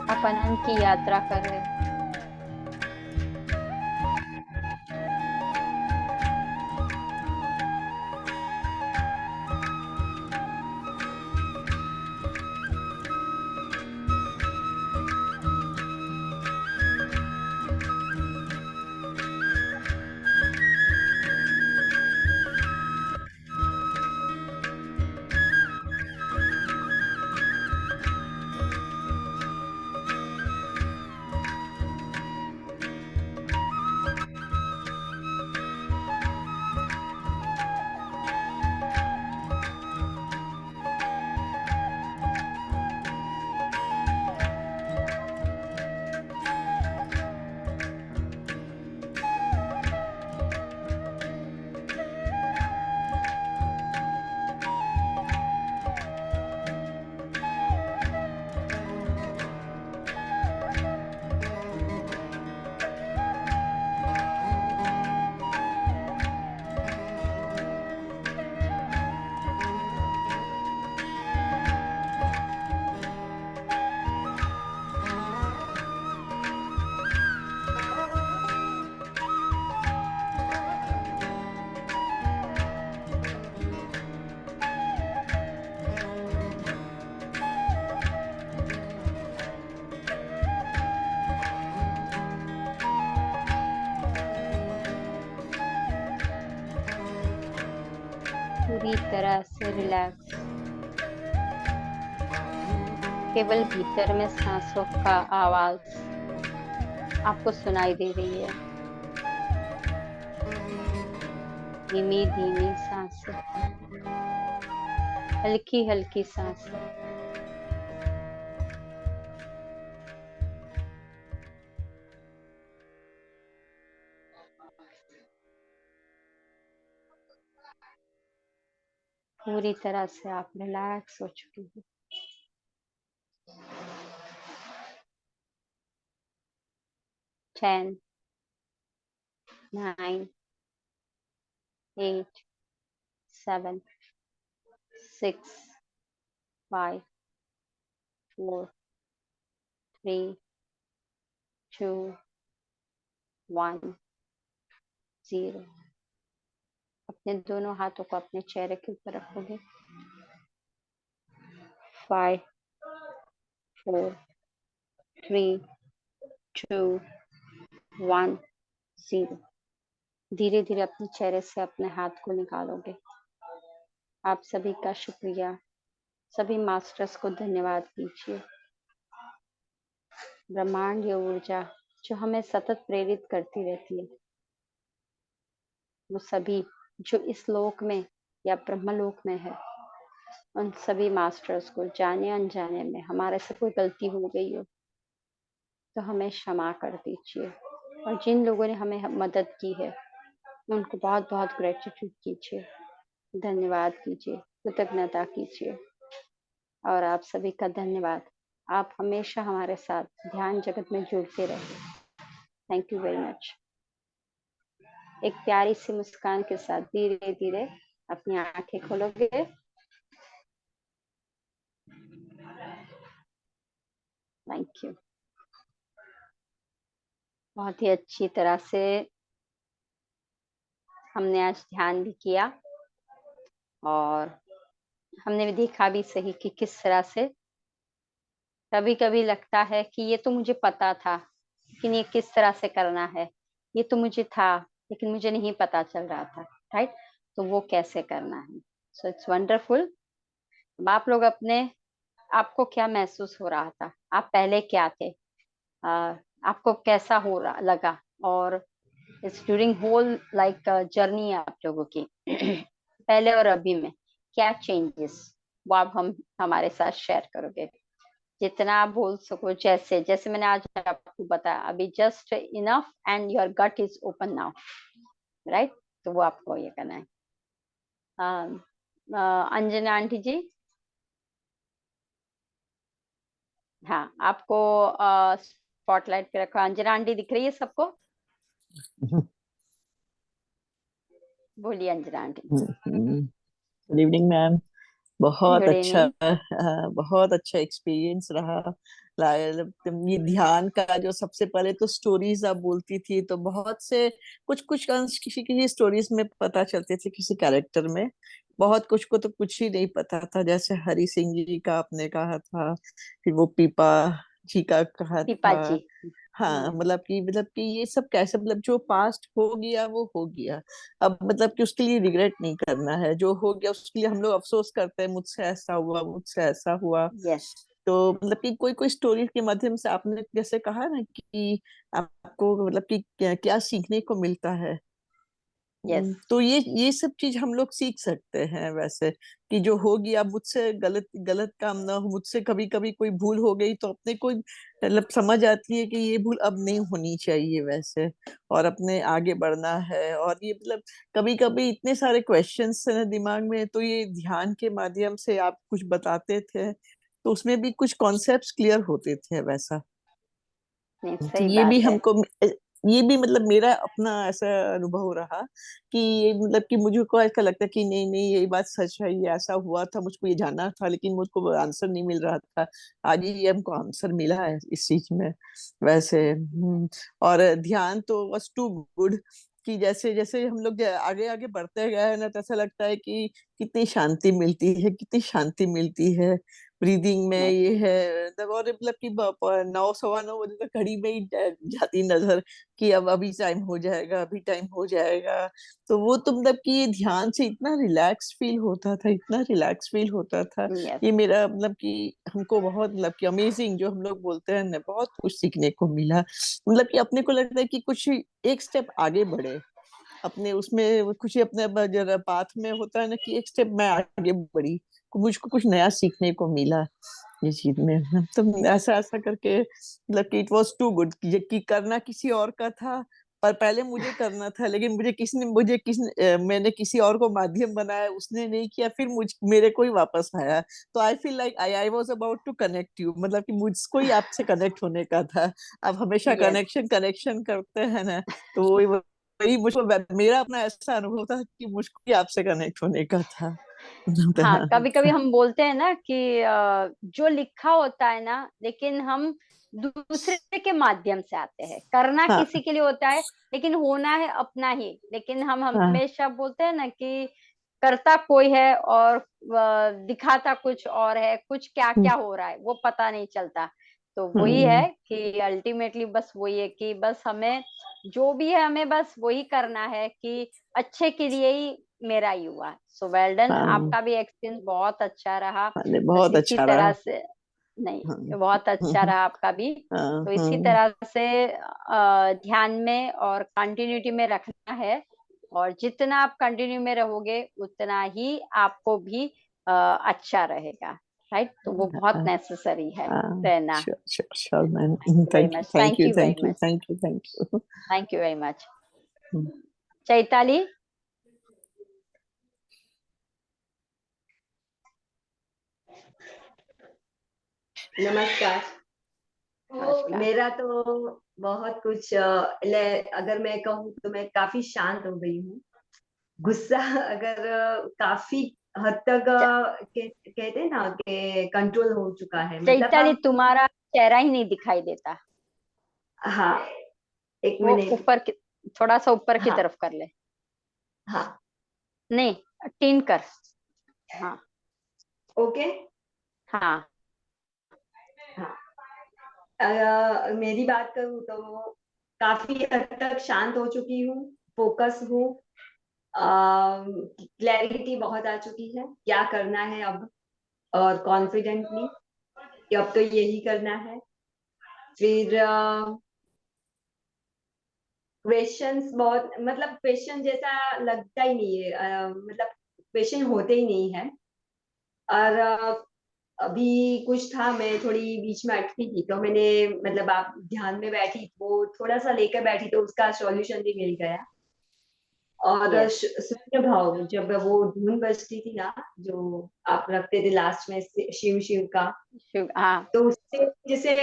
आप अनंत की यात्रा कर रहे हैं। पूरी तरह से रिलैक्स। केवल भीतर में सांसों का आवाज आपको सुनाई दे रही है। धीमी धीमी सांसें, हल्की हल्की सांसें। पूरी तरह से आप रिलैक्स हो चुके हैं। 10, 9, 8, 7, 6, 5, 4, 3, 2, 1, 0। अपने दोनों हाथों को अपने चेहरे के ऊपर रखोगे। 5, 4, 3, 2, 1, 0। धीरे धीरे अपने चेहरे से अपने हाथ को निकालोगे। आप सभी का शुक्रिया, सभी मास्टर्स को धन्यवाद कीजिए। ब्रह्मांड या ऊर्जा जो हमें सतत प्रेरित करती रहती है, वो सभी जो इस लोक में या ब्रह्मलोक में है, उन सभी मास्टर्स को जाने अनजाने में हमारे से कोई गलती हो गई हो तो हमें क्षमा कर दीजिए। और जिन लोगों ने हमें मदद की है उनको बहुत बहुत ग्रेटिट्यूड कीजिए। धन्यवाद कीजिए, कृतज्ञता कीजिए। और आप सभी का धन्यवाद। आप हमेशा हमारे साथ ध्यान जगत में जुड़ते रहे। Thank you very much. एक प्यारी सी मुस्कान के साथ धीरे धीरे अपनी आंखें खोलोगे। Thank you. बहुत ही अच्छी तरह से हमने आज ध्यान भी किया और हमने भी देखा भी सही कि किस तरह से कभी कभी लगता है कि ये तो मुझे पता था, लेकिन ये किस तरह से करना है, ये तो मुझे था लेकिन मुझे नहीं पता चल रहा था। राइट, तो वो कैसे करना है। So it's wonderful. अब आप लोग अपने, आपको क्या महसूस हो रहा था, आप पहले क्या थे, आपको कैसा हो रहा लगा, और it's during whole like journey है आप लोगों की पहले और अभी में क्या चेंजेस, वो आप हम हमारे साथ शेयर करोगे जितना आप बोल सको। जैसे जैसे मैंने आज आपको बताया अभी, just enough and your gut is open now. Right, तो वो आपको ये करना है। अंजना आंटी जी, हाँ आपको स्पॉटलाइट पे रखो। अंजना आंटी दिख रही है सबको? बोलिए Anjana aunty. Good evening ma'am. बहुत गुड अच्छा इवनिंग। बहुत अच्छा एक्सपीरियंस रहा। ये ध्यान का जो सबसे पहले तो स्टोरीज आप बोलती थी तो बहुत से कुछ कुछ अंश किसी किसी स्टोरीज में पता चलते थे, किसी कैरेक्टर में। बहुत कुछ को तो कुछ ही नहीं पता था, जैसे हरि सिंह जी का आपने कहा था, फिर वो पीपा जी का कहा पीपा जी। था। हाँ, मतलब कि ये सब कैसे, मतलब जो पास्ट हो गया वो हो गया। अब मतलब कि उसके लिए रिग्रेट नहीं करना है, जो हो गया उसके लिए हम लोग अफसोस करते हैं, मुझसे ऐसा हुआ, मुझसे ऐसा हुआ। यस। तो मतलब कि कोई कोई स्टोरी के माध्यम से आपने जैसे कहा ना कि आपको मतलब कि क्या, क्या सीखने को मिलता है। यस। तो ये सब चीज हम लोग सीख सकते हैं वैसे, कि जो हो गया, मुझसे गलत गलत काम ना हो, मुझसे कभी कभी कोई भूल हो गई तो अपने को मतलब समझ आती है कि ये भूल अब नहीं होनी चाहिए वैसे, और अपने आगे बढ़ना है। और ये मतलब कभी कभी इतने सारे क्वेश्चंस है ना दिमाग में, तो ये ध्यान के माध्यम से आप कुछ बताते थे तो उसमें भी कुछ कॉन्सेप्ट्स क्लियर होते थे वैसा। नहीं, तो सही बात है। ये भी मतलब मेरा अपना ऐसा अनुभव रहा कि ये मतलब कि मुझको ऐसा लगता है कि नहीं नहीं ये बात सच है, ये ऐसा हुआ था, मुझको ये जानना था लेकिन मुझको आंसर नहीं मिल रहा था। आज ये हमको आंसर मिला है इस चीज में वैसे। और ध्यान तो वॉज टू गुड, कि जैसे जैसे हम लोग आगे आगे बढ़ते गए हैं ना, तो ऐसा लगता है कि कितनी शांति मिलती है, कितनी शांति मिलती है ब्रीदिंग में। नहीं। ये है तब, और मतलब कि 9 सवा 9 बजे तक घड़ी में ही जाती नजर कि अब अभी टाइम हो जाएगा, अभी टाइम हो जाएगा। तो वो तो मतलब कि ये ध्यान से इतना रिलैक्स फील होता था, इतना रिलैक्स फील होता था। यस। ये मेरा मतलब कि हमको बहुत मतलब कि अमेजिंग जो हम लोग बोलते हैं ना, बहुत कुछ सीखने को मिला। मतलब कि अपने को लगता है कि कुछ एक स्टेप आगे बढ़े अपने उसमें, कुछ अपने जरा पाथ में होता है ना कि एक स्टेप मैं आगे बढ़ी, मुझको कुछ नया सीखने को मिला ये चीज में। तो ऐसा ऐसा करके मतलब कि इट वाज टू गुड कि करना किसी और का था, पर पहले मुझे करना था, लेकिन मैंने किसी और को माध्यम बनाया, उसने नहीं किया, फिर मेरे को ही वापस आया। तो I feel like I I was about to connect you, मतलब कि मुझको ही आपसे कनेक्ट होने का था। अब हमेशा यस। कनेक्शन कनेक्शन करते हैं ना, तो वही मुझको मेरा अपना ऐसा अनुभव था कि मुझको ही आपसे कनेक्ट होने का था। हाँ, कभी कभी हम बोलते हैं ना कि जो लिखा होता है ना, लेकिन हम दूसरे के माध्यम से आते हैं। करना हाँ किसी के लिए होता है, लेकिन होना है अपना ही। लेकिन हम हाँ हमेशा बोलते हैं ना कि करता कोई है और दिखाता कुछ और है, कुछ क्या हम्म, क्या हो रहा है वो पता नहीं चलता। तो वही है हम्म, कि अल्टीमेटली बस वही है कि बस हमें जो भी है, हमें बस वही करना है कि अच्छे के लिए ही मेरा ही हुआ। सो वेल डन, हाँ। आपका भी एक्सपीरियंस बहुत अच्छा रहा। अरे बस बहुत इसी अच्छा तरह रहा। से, नहीं हाँ बहुत अच्छा रहा आपका भी। हाँ तो इसी हाँ तरह से ध्यान में और कंटिन्यूटी में रखना है। और जितना आप कंटिन्यू में रहोगे उतना ही आपको भी अच्छा रहेगा। राइट, तो वो बहुत हाँ नेसेसरी है हाँ। रहना। Sure sure sure ma'am. Thank you very thank you much. Thank thank you you very thank you much. Thank you thank you. Thank you very much. Chaitali. नमस्कार। तो मेरा तो बहुत कुछ अगर मैं कहूँ तो मैं काफी शांत हो गई हूँ। गुस्सा अगर काफी हद तक कहते हैं ना कि कंट्रोल हो चुका है, मतलब चैताली, अब। तुम्हारा चेहरा ही नहीं दिखाई देता। हाँ, एक वो मिनट। ऊपर की, थोड़ा सा ऊपर की हाँ तरफ कर ले। हाँ। नहीं, टीन कर। हाँ ओके। हाँ। हाँ, मेरी बात करूँ तो काफी हद तक शांत हो चुकी हूँ, फोकस हूँ। क्लैरिटी बहुत आ चुकी है क्या करना है अब, और कॉन्फिडेंटली कि अब तो यही करना है। फिर क्वेश्चंस बहुत, मतलब क्वेश्चन जैसा लगता ही नहीं है, मतलब क्वेश्चन होते ही नहीं है। और अभी कुछ था, मैं थोड़ी बीच में अटकी थी, तो मैंने, मतलब आप ध्यान में बैठी, वो थोड़ा सा लेकर बैठी तो उसका सॉल्यूशन भी मिल गया। और यस। शून्य भाव, जब वो धुन बजती थी ना, जो आप रखते थे लास्ट में, शिव शिव का, हाँ। तो उससे जैसे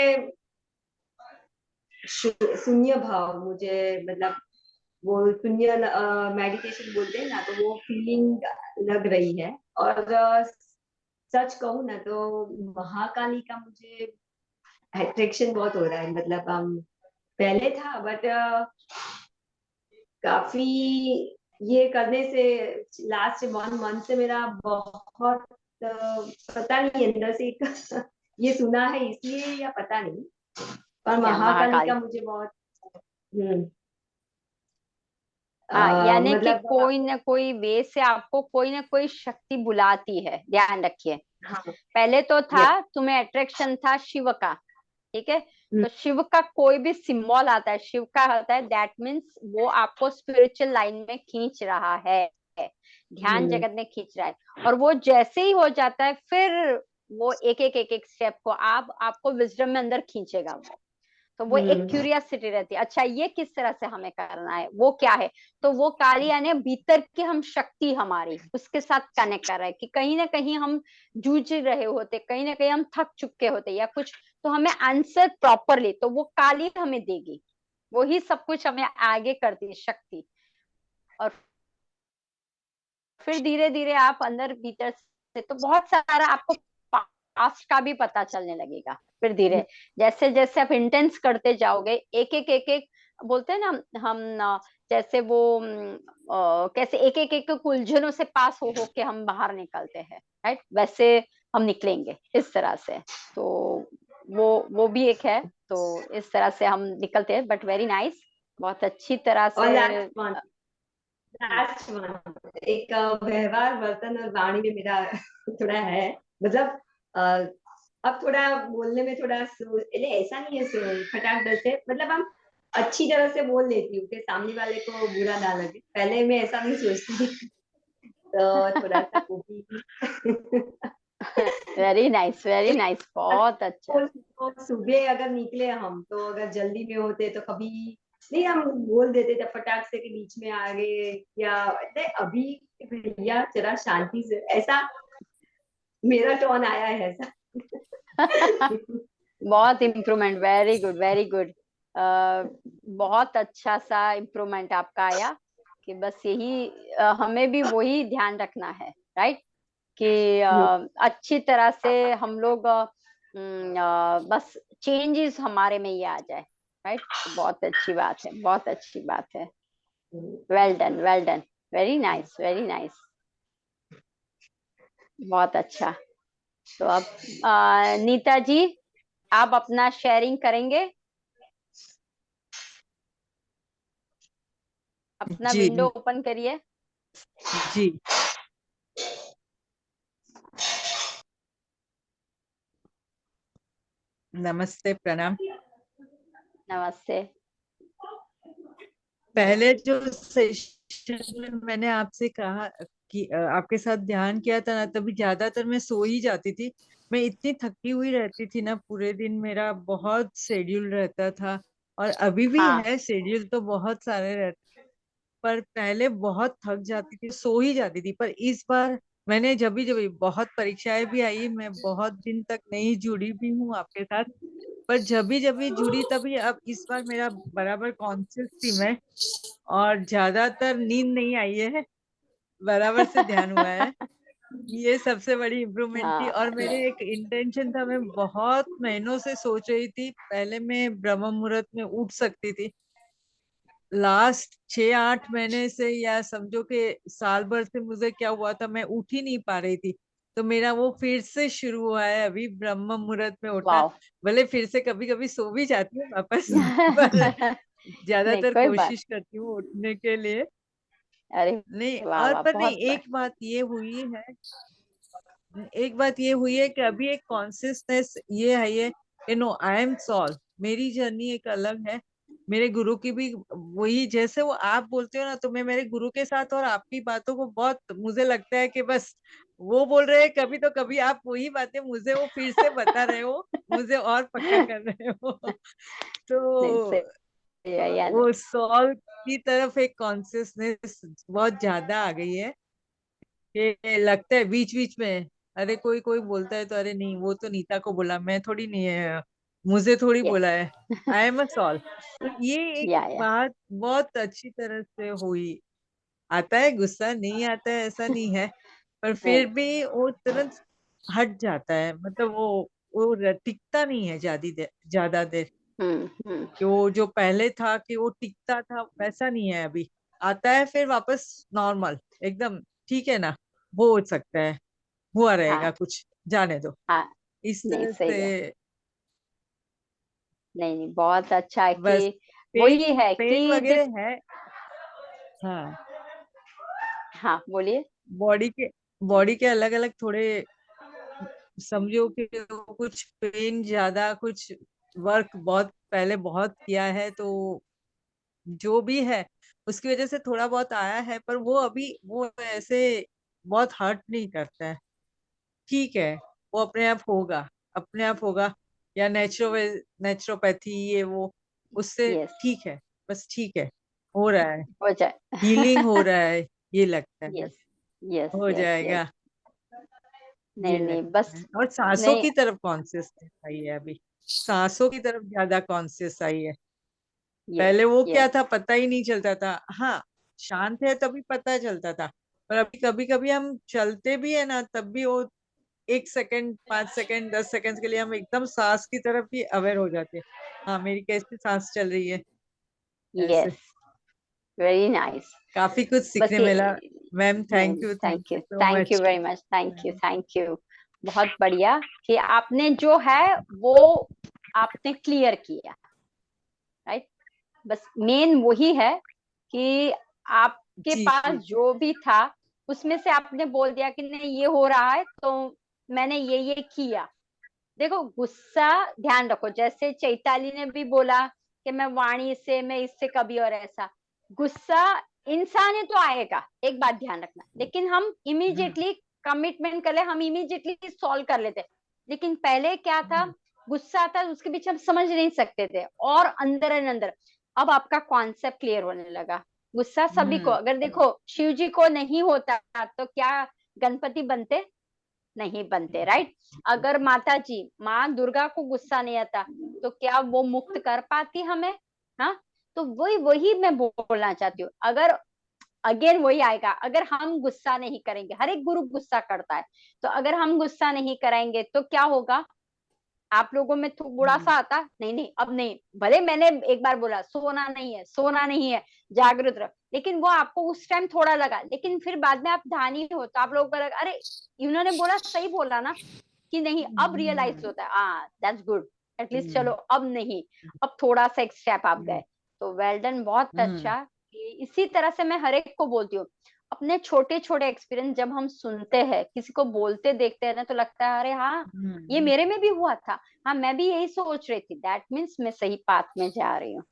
शून्य भाव मुझे, मतलब वो शून्य मेडिटेशन बोलते हैं ना, तो वो फीलिंग लग रही है। और सच कहूँ ना तो महाकाली का मुझे अट्रैक्शन बहुत हो रहा है, मतलब हम पहले था, बट काफी ये करने से लास्ट 1 मंथ से मेरा बहुत पता नहीं अंदर से एक ये सुना है इसलिए या पता नहीं, पर क्या महाकाली महाकाली? का मुझे बहुत हम्म हाँ, यानी कि मतलब कोई ना कोई वे से आपको कोई ना कोई शक्ति बुलाती है, ध्यान रखिए। हाँ। पहले तो था, यस। तुम्हें अट्रैक्शन था शिव का, ठीक है। तो शिव का कोई भी सिंबल आता है, शिव का आता है, दैट मीन्स वो आपको स्पिरिचुअल लाइन में खींच रहा है, ध्यान जगत में खींच रहा है। और वो जैसे ही हो जाता है, फिर वो एक एक स्टेप को आपको विजडम में अंदर खींचेगा वो। तो वो एक क्यूरियोसिटी रहती है, अच्छा ये किस तरह से हमें करना है, वो क्या है। तो वो काली यानी भीतर की हम शक्ति हमारी उसके साथ कनेक्ट कर रहे हैं, कि कहीं ना कहीं हम जूझ रहे होते, कहीं ना कहीं हम थक चुके होते या कुछ, तो हमें आंसर प्रॉपरली तो वो काली हमें देगी। वही सब कुछ हमें आगे करती है शक्ति। और फिर धीरे धीरे आप अंदर भीतर से तो बहुत सारा आपको पास्ट का भी पता चलने लगेगा। फिर धीरे जैसे जैसे आप इंटेंस करते जाओगे, एक एक बोलते हैं ना हम जैसे वो कैसे एक एक उलझनों से पास हो के हम बाहर निकलते हैं, राइट, वैसे हम निकलेंगे इस तरह से। तो वो भी एक है। तो इस तरह से हम निकलते हैं, बट वेरी नाइस, बहुत अच्छी तरह और से। लास्ट वन, एक व्यवहार, वर्तन और वाणी में मेरा थोड़ा है, मतलब अ, अब थोड़ा बोलने में थोड़ा ऐसा नहीं है फटाक से, मतलब हम अच्छी तरह से बोल लेती हूँ कि सामने वाले को बुरा ना लगे। पहले मैं ऐसा नहीं सोचती थी, तो थोड़ा सा वो भी वेरी नाइस, वेरी नाइस, बहुत अच्छा। तो सुबह अगर निकले हम, तो अगर जल्दी में होते तो कभी नहीं, हम बोल देते थे फटाक से कि बीच में आ गए, या नहीं अभी भैया जरा शांति से, ऐसा मेरा टोन आया है ऐसा। बहुत improvement, very good, very good. बहुत अच्छा सा इम्प्रूवमेंट आपका आया। कि बस यही हमें भी वही ध्यान रखना है, राइट, कि अच्छी तरह से हम लोग बस चेंजेस हमारे में ही आ जाए, राइट। बहुत अच्छी बात है, बहुत अच्छी बात है। Well done, well done, very nice, very nice, बहुत अच्छा। तो अब नीता जी, आप अपना शेयरिंग करेंगे, अपना जी विंडो ओपन करिए। जी। नमस्ते, प्रणाम। नमस्ते। पहले जो सेशन में मैंने आपसे कहा कि आपके साथ ध्यान किया था ना, तभी ज्यादातर मैं सो ही जाती थी। मैं इतनी थकी हुई रहती थी ना, पूरे दिन मेरा बहुत शेड्यूल रहता था, और अभी भी हाँ, है शेड्यूल तो बहुत सारे रहते, पर पहले बहुत थक जाती थी, सो ही जाती थी। पर इस बार मैंने जब भी बहुत परीक्षाएं भी आई, मैं बहुत दिन तक नहीं जुड़ी भी हूँ आपके साथ, पर जब भी जुड़ी तभी, अब इस बार मेरा बराबर कॉन्शियस थी मैं, और ज्यादातर नींद नहीं आई है, बराबर से ध्यान हुआ है। ये सबसे बड़ी इम्प्रूवमेंट थी। और मेरे नहीं, एक इंटेंशन था, मैं बहुत महीनों से सोच रही थी, पहले मैं ब्रह्म मुहूर्त में उठ सकती थी, लास्ट 6-8 महीने से, या समझो कि साल भर से मुझे क्या हुआ था, मैं उठ ही नहीं पा रही थी। तो मेरा वो फिर से शुरू हुआ है अभी ब्रह्म मुहूर्त में उठना। वाह। भले फिर से कभी कभी सो भी जाती हूँ वापस, पर नहीं, ज्यादातर कोई बात। कोशिश करती हूँ उठने के लिए। अरे नहीं, वाह और वाह, पर नहीं, बहुत बात। एक बात ये हुई है कि अभी एक कॉन्सियसनेस ये है, ये आई एम सॉल्व। मेरी जर्नी एक अलग है, मेरे गुरु की भी वही, जैसे वो आप बोलते हो ना, तो मैं मेरे गुरु के साथ और आपकी बातों को बहुत, मुझे लगता है कि बस वो बोल रहे हैं कभी, तो कभी आप वही बातें मुझे वो फिर से बता रहे हो, मुझे और पक्का कर रहे हो। नहीं, तो सही है याद है। वो सॉल्व की तरफ एक कॉन्सियसनेस बहुत ज्यादा आ गई है, कि लगता है बीच बीच में, अरे कोई कोई बोलता है तो अरे नहीं, वो तो नीता को बोला, मैं थोड़ी नहीं है, मुझे थोड़ी यस। बोला है, आई एम अ सॉल्व। तो ये एक या बात बहुत अच्छी तरह से हुई। आता है गुस्सा, नहीं आता है ऐसा नहीं है, पर नहीं। फिर भी वो तुरंत हट जाता है, मतलब वो टिकता नहीं है ज्यादा देर। हम्म। कि वो जो पहले था कि वो टिकता था, वैसा नहीं है अभी। आता है फिर वापस नॉर्मल, एकदम ठीक है ना, वो हो सकता है, हुआ रहेगा हाँ कुछ, जाने दो, हाँ। इस नहीं, तरह सही है। से। नहीं नहीं, बहुत अच्छा है बस कि पेन वही है पेन कि वगैरह है, हाँ, हाँ, बोलिए। बॉडी के बॉडी के अलग अलग थोड़े, समझो कि वो कुछ पेन ज्यादा, कुछ वर्क बहुत पहले बहुत किया है, तो जो भी है उसकी वजह से थोड़ा बहुत आया है, पर वो अभी वो ऐसे बहुत हर्ट नहीं करता है, ठीक है, वो अपने आप होगा, अपने आप होगा, या नेचुरोपैथी ये वो, उससे यस। ठीक है, बस ठीक है, हो रहा है, हो जाए। हीलिंग हो रहा है, ये लगता है, यस यस हो यस यस। जाएगा, ये नहीं नहीं, लगता बस। है। और सांसों नहीं। की तरफ कॉन्शियसनेस आई है अभी, सांसों की तरफ ज्यादा कॉन्शियस आई है। यस पहले वो क्या यस। था, पता ही नहीं चलता था, हाँ, शांत है तभी पता चलता था, पर अभी कभी कभी हम चलते भी है ना, तब भी वो 1 सेकंड, 5 सेकंड, 10 सेकंड के लिए हम एकदम सांस की तरफ ही अवेयर हो जाते हैं, हाँ मेरी कैसी सांस चल रही है, ऐसे। यस। Very nice. काफी कुछ बस सीखने ये। मिला। मैम, नहीं, thank thank you, you so thank you much. Very much, thank you. बहुत बढ़िया कि आपने जो है वो आपने क्लियर किया। राइट। बस मेन वही है कि आपके जी पास जी जी। जो भी था उसमें से आपने बोल दिया कि नहीं, ये हो रहा है तो मैंने ये किया। देखो, गुस्सा ध्यान रखो, जैसे चैताली ने भी बोला कि मैं वाणी से, मैं इससे कभी, और ऐसा गुस्सा इंसान है तो आएगा, एक बात ध्यान रखना, लेकिन हम हम्म, इमीडिएटली कमिटमेंट कर ले, हम इमीडिएटली सॉल्व कर लेते। लेकिन पहले क्या था, हम्म, गुस्सा आता उसके बीच हम समझ नहीं सकते थे, और अंदर एंड अंदर। अब आपका कॉन्सेप्ट क्लियर होने लगा। गुस्सा सभी को, हम्म, अगर देखो शिव जी को नहीं होता तो क्या गणपति बनते? नहीं बनते, राइट। अगर माता जी, माँ दुर्गा को गुस्सा नहीं आता तो क्या वो मुक्त कर पाती हमें? हाँ। तो वही वही मैं बोलना चाहती हूँ। अगर अगेन वही आएगा, अगर हम गुस्सा नहीं करेंगे, हर एक गुरु गुस्सा करता है, तो अगर हम गुस्सा नहीं करेंगे तो क्या होगा? आप लोगों में थोड़ा सा हम्म, आता, नहीं नहीं अब नहीं, भले मैंने एक बार बोला सोना नहीं है, सोना नहीं है, जागृत रहो, लेकिन वो आपको उस टाइम थोड़ा लगा, लेकिन फिर बाद में आप ध्यानी हो तो आप लोगों को लगा, अरे इन्होंने बोला सही बोला ना, कि नहीं, अब रियलाइज होता है, हाँ दैट्स गुड, एटलीस्ट चलो हम्म, अब नहीं, अब थोड़ा सा एक स्टेप आप हम्म, गए। तो वेल डन, बहुत हम्म, अच्छा। इसी तरह से मैं हर एक को बोलती हूँ, अपने छोटे छोटे एक्सपीरियंस जब हम सुनते हैं, किसी को बोलते देखते हैं ना, तो लगता है अरे हाँ, ये हम्म, मेरे में भी हुआ था, हाँ मैं भी यही सोच रही थी, दैट मीन्स मैं सही पाथ में जा रही हूँ।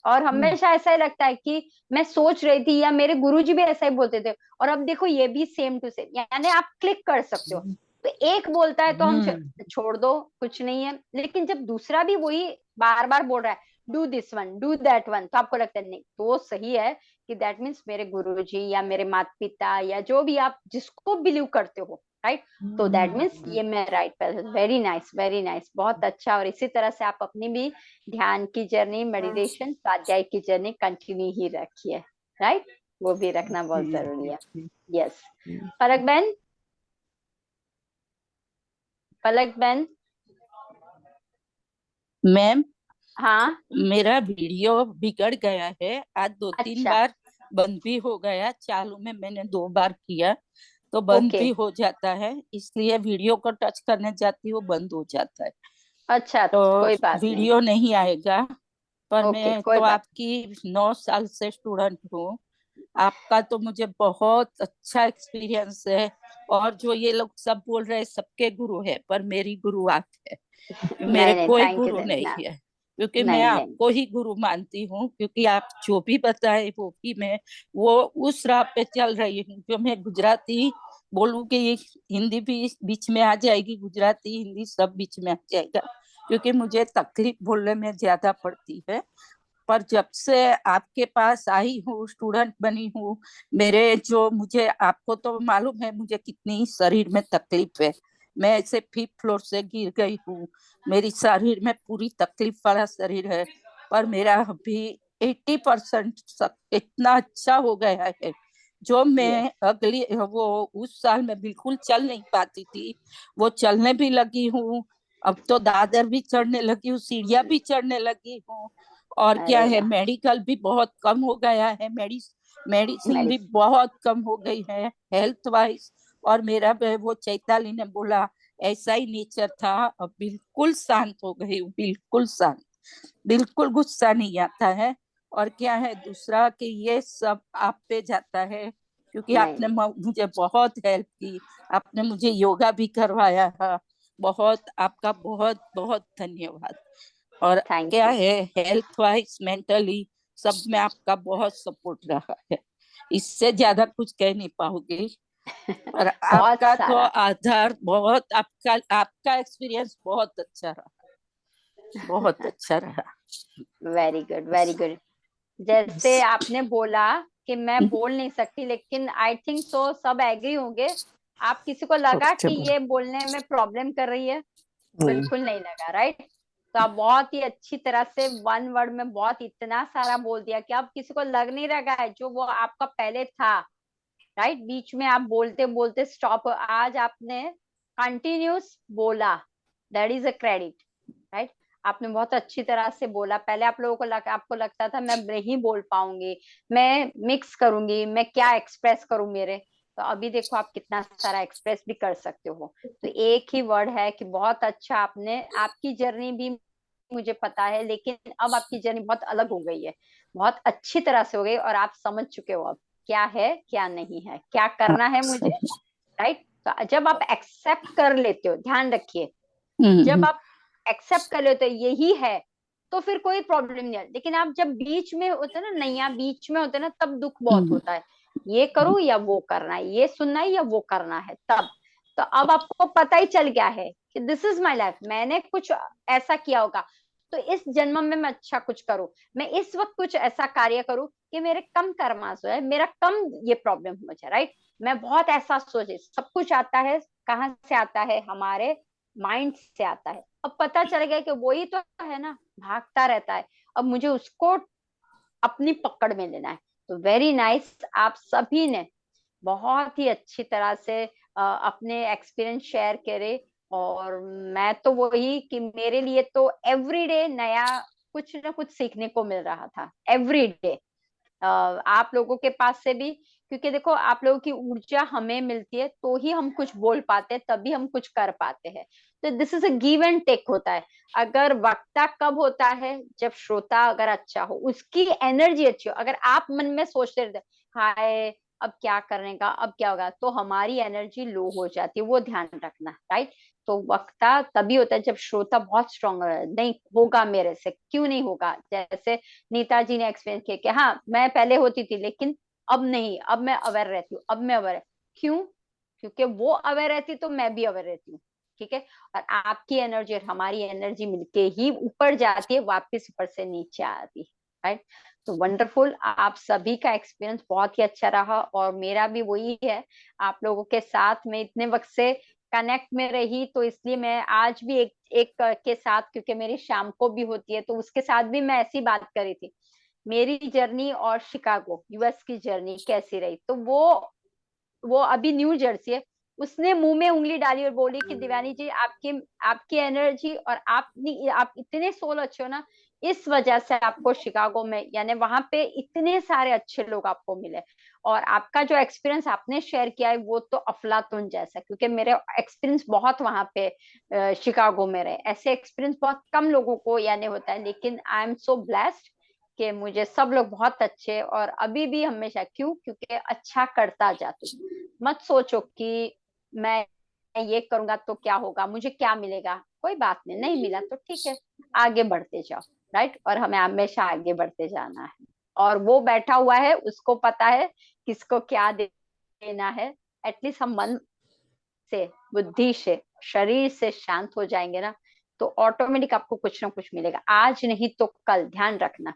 और हम्म, हमेशा ऐसा ही लगता है कि मैं सोच रही थी, या मेरे गुरुजी भी ऐसा ही बोलते थे, और अब देखो ये भी सेम टू सेम, यानी आप क्लिक कर सकते हो। तो एक बोलता है तो हम हम्म, छोड़ दो, कुछ नहीं है, लेकिन जब दूसरा भी वही बार बार बोल रहा है, do this one, do that one, तो आपको लगता है नहीं तो सही है कि दैट मीन्स मेरे गुरुजी या मेरे माता पिता या जो भी आप जिसको बिलीव करते हो, राइट, तो दैट मीन्स ये मैं राइट पे। वेरी नाइस, वेरी नाइस, बहुत अच्छा। और इसी तरह से आप अपनी भी ध्यान की जर्नी, मेडिटेशन, स्वाध्याय की जर्नी कंटिन्यू ही रखिए, राइट, वो भी रखना बहुत जी जरूरी है। जी यस, जी। पलक बहन, पलक बहन। मैम, हाँ, मेरा वीडियो बिगड़ गया है, आज 2-3 अच्छा, बार बंद भी हो गया, चालू में मैंने 2 बार किया तो बंद ओके, भी हो जाता है, इसलिए वीडियो को टच करने जाती हूँ बंद हो जाता है, अच्छा, तो कोई बात नहीं, वीडियो नहीं आएगा। पर ओके, मैं कोई तो बात। आपकी 9 साल से स्टूडेंट हूँ, आपका तो मुझे बहुत अच्छा एक्सपीरियंस है। और जो ये लोग सब बोल रहे हैं सबके गुरु है, पर मेरी गुरु आप है, मेरे नहीं नहीं, कोई थैंक यू गुरु नहीं ना, है, क्योंकि मैं नहीं नहीं, आपको ही गुरु मानती हूँ, क्योंकि आप जो भी बताए वो भी मैं वो उस राह पे चल रही हूँ। जो मैं गुजराती बोलूँ कि हिंदी भी बीच में आ जाएगी, गुजराती हिंदी सब बीच में आ जाएगा, क्योंकि मुझे तकलीफ बोलने में ज्यादा पड़ती है। पर जब से आपके पास आई हूँ, स्टूडेंट बनी हूँ, मेरे जो मुझे आपको तो मालूम है मुझे कितनी शरीर में तकलीफ है, मैं ऐसे 5th फ्लोर से गिर गई हूँ, मेरी शरीर में पूरी तकलीफ वाला शरीर है, पर मेरा अभी 80% इतना अच्छा हो गया है। जो यस, मैं अगली वो उस साल में बिल्कुल चल नहीं पाती थी, वो चलने भी लगी हूँ, अब तो दादर भी चढ़ने लगी हूँ, सीढ़ियाँ भी चढ़ने लगी हूँ। और क्या अरे है, वाह, मेडिकल भी बहुत कम हो गया है, मेडिसिन भी मेडिसिन, बहुत कम हो गई है हेल्थ वाइज। और मेरा वो चैताली ने बोला ऐसा ही नेचर था, अब बिल्कुल शांत हो गई हूँ, बिल्कुल शांत, बिल्कुल गुस्सा नहीं आता है। और क्या है दूसरा कि ये सब आप पे जाता है, क्योंकि नहीं आपने नहीं, मुझे बहुत हेल्प की, आपने मुझे योगा भी करवाया है, बहुत आपका बहुत बहुत धन्यवाद। और थैंक क्या यू, है, हेल्थ वाइज मेंटली सब में आपका बहुत सपोर्ट रहा है, इससे ज्यादा कुछ कह नहीं पाओगे। और बहुत आपका तो सारा, आधार बहुत, आपका आपका एक्सपीरियंस बहुत अच्छा रहा, बहुत अच्छा रहा। Very good, very good. जैसे आपने बोला कि मैं बोल नहीं सकती, लेकिन आई थिंक सो सब एग्री होंगे, आप किसी को बहुत लगा अच्छा कि बोला। ये बोलने में प्रॉब्लम कर रही है? नहीं, बिल्कुल नहीं लगा, राइट। तो आप बहुत ही अच्छी तरह से वन वर्ड में बहुत इतना सारा बोल दिया कि अब किसी को लग नहीं रहा है जो वो आपका पहले था, राइट। बीच में आप बोलते बोलते स्टॉप, आज आपने कंटिन्यूस बोला, that is a credit, right. आपने बहुत अच्छी तरह से बोला। पहले आप लोगों को आपको लगता था मैं नहीं बोल पाऊंगी, मैं मिक्स करूंगी, मैं क्या एक्सप्रेस करूं मेरे, तो अभी देखो आप कितना सारा एक्सप्रेस भी कर सकते हो। तो एक ही वर्ड है कि बहुत अच्छा, आपने आपकी जर्नी भी मुझे पता है, लेकिन अब आपकी जर्नी बहुत अलग हो गई है, बहुत अच्छी तरह से हो गई, और आप समझ चुके हो अब क्या है क्या नहीं है, क्या हाँ करना है मुझे, सही। राइट। तो जब आप एक्सेप्ट कर लेते हो, ध्यान रखिए, जब हम्म आप एक्सेप्ट कर लेते हो यही है, तो फिर कोई प्रॉब्लम नहीं है। लेकिन आप जब बीच में होते ना, नैया बीच में होते ना, तब दुख बहुत हम्म होता है, ये करूं या वो करना है, ये सुनना है या वो करना है, तब। तो अब आपको पता ही चल गया है कि दिस इज माई लाइफ, मैंने कुछ ऐसा किया होगा, तो इस जन्म में मैं अच्छा कुछ करूं, मैं इस वक्त कुछ ऐसा कार्य करूं कि मेरे कम कर्मा जो है, मेरा कम ये प्रॉब्लम हो जाए, राइट। मैं बहुत ऐसा सोचे, सब कुछ आता है, कहाँ से आता है, हमारे माइंड से आता है। अब पता चल गया कि वही तो है ना, भागता रहता है, अब मुझे उसको अपनी पकड़ में लेना है। तो वेरी नाइस, आप सभी ने बहुत ही अच्छी तरह से अपने एक्सपीरियंस शेयर करे। और मैं तो वही कि मेरे लिए तो एवरीडे नया कुछ ना कुछ सीखने को मिल रहा था, एवरीडे। आप लोगों के पास से भी, क्योंकि देखो आप लोगों की ऊर्जा हमें मिलती है तो ही हम कुछ बोल पाते हैं, तभी हम कुछ कर पाते हैं। तो this is a give and take होता है। अगर वक्ता कब होता है, जब श्रोता अगर अच्छा हो, उसकी एनर्जी अच्छी हो। अगर आप मन में सोचते रहते हाय अब क्या करने का, अब क्या होगा, तो हमारी एनर्जी लो हो जाती है, वो ध्यान रखना, राइट। तो वक्ता तभी होता है जब श्रोता बहुत स्ट्रांग नहीं होगा, मेरे से क्यों नहीं होगा। जैसे नीता जी ने एक्सप्लेन किया कि हाँ मैं पहले होती थी, लेकिन अब नहीं, अब मैं अवेयर रहती हूँ, अब मैं अवेयर। क्यों? क्योंकि वो अवेयर रहती तो मैं भी अवेयर रहती हूँ ठीक है। और आपकी एनर्जी और हमारी एनर्जी मिलके ही ऊपर जाती है, वापस ऊपर से नीचे आती है, राइट। तो वंडरफुल, आप सभी का एक्सपीरियंस बहुत ही अच्छा रहा और मेरा भी वही है। आप लोगों के साथ में इतने वक्त से कनेक्ट में रही, तो इसलिए मैं आज भी एक के साथ, क्योंकि मेरी शाम को भी होती है, तो उसके साथ भी मैं ऐसी बात करी थी, मेरी जर्नी और शिकागो यूएस की जर्नी कैसी रही। तो वो अभी न्यू जर्सी है, उसने मुंह में उंगली डाली और बोली कि दिवानी जी, आपकी आपकी एनर्जी और आप इतने सोल अच्छे हो ना, इस वजह से आपको शिकागो में, यानी वहां पे इतने सारे अच्छे लोग आपको मिले। और आपका जो एक्सपीरियंस आपने शेयर किया है वो तो अफलातून जैसा, क्योंकि मेरे एक्सपीरियंस बहुत वहां पे शिकागो में रहे। ऐसे एक्सपीरियंस बहुत कम लोगों को यानी होता है, लेकिन आई एम सो ब्लेस्ड कि मुझे सब लोग बहुत अच्छे, और अभी भी हमेशा, क्योंकि अच्छा करता जाती। मत सोचो कि मैं ये करूंगा तो क्या होगा, मुझे क्या मिलेगा, कोई बात नहीं, नहीं मिला तो ठीक है, आगे बढ़ते जाओ, राइट। और हमें हमेशा आगे बढ़ते जाना है। और वो बैठा हुआ है, उसको पता है किसको क्या देना है। एटलीस्ट हम मन से, बुद्धि से, शरीर से शांत हो जाएंगे ना, तो ऑटोमेटिक आपको कुछ ना कुछ मिलेगा, आज नहीं तो कल, ध्यान रखना।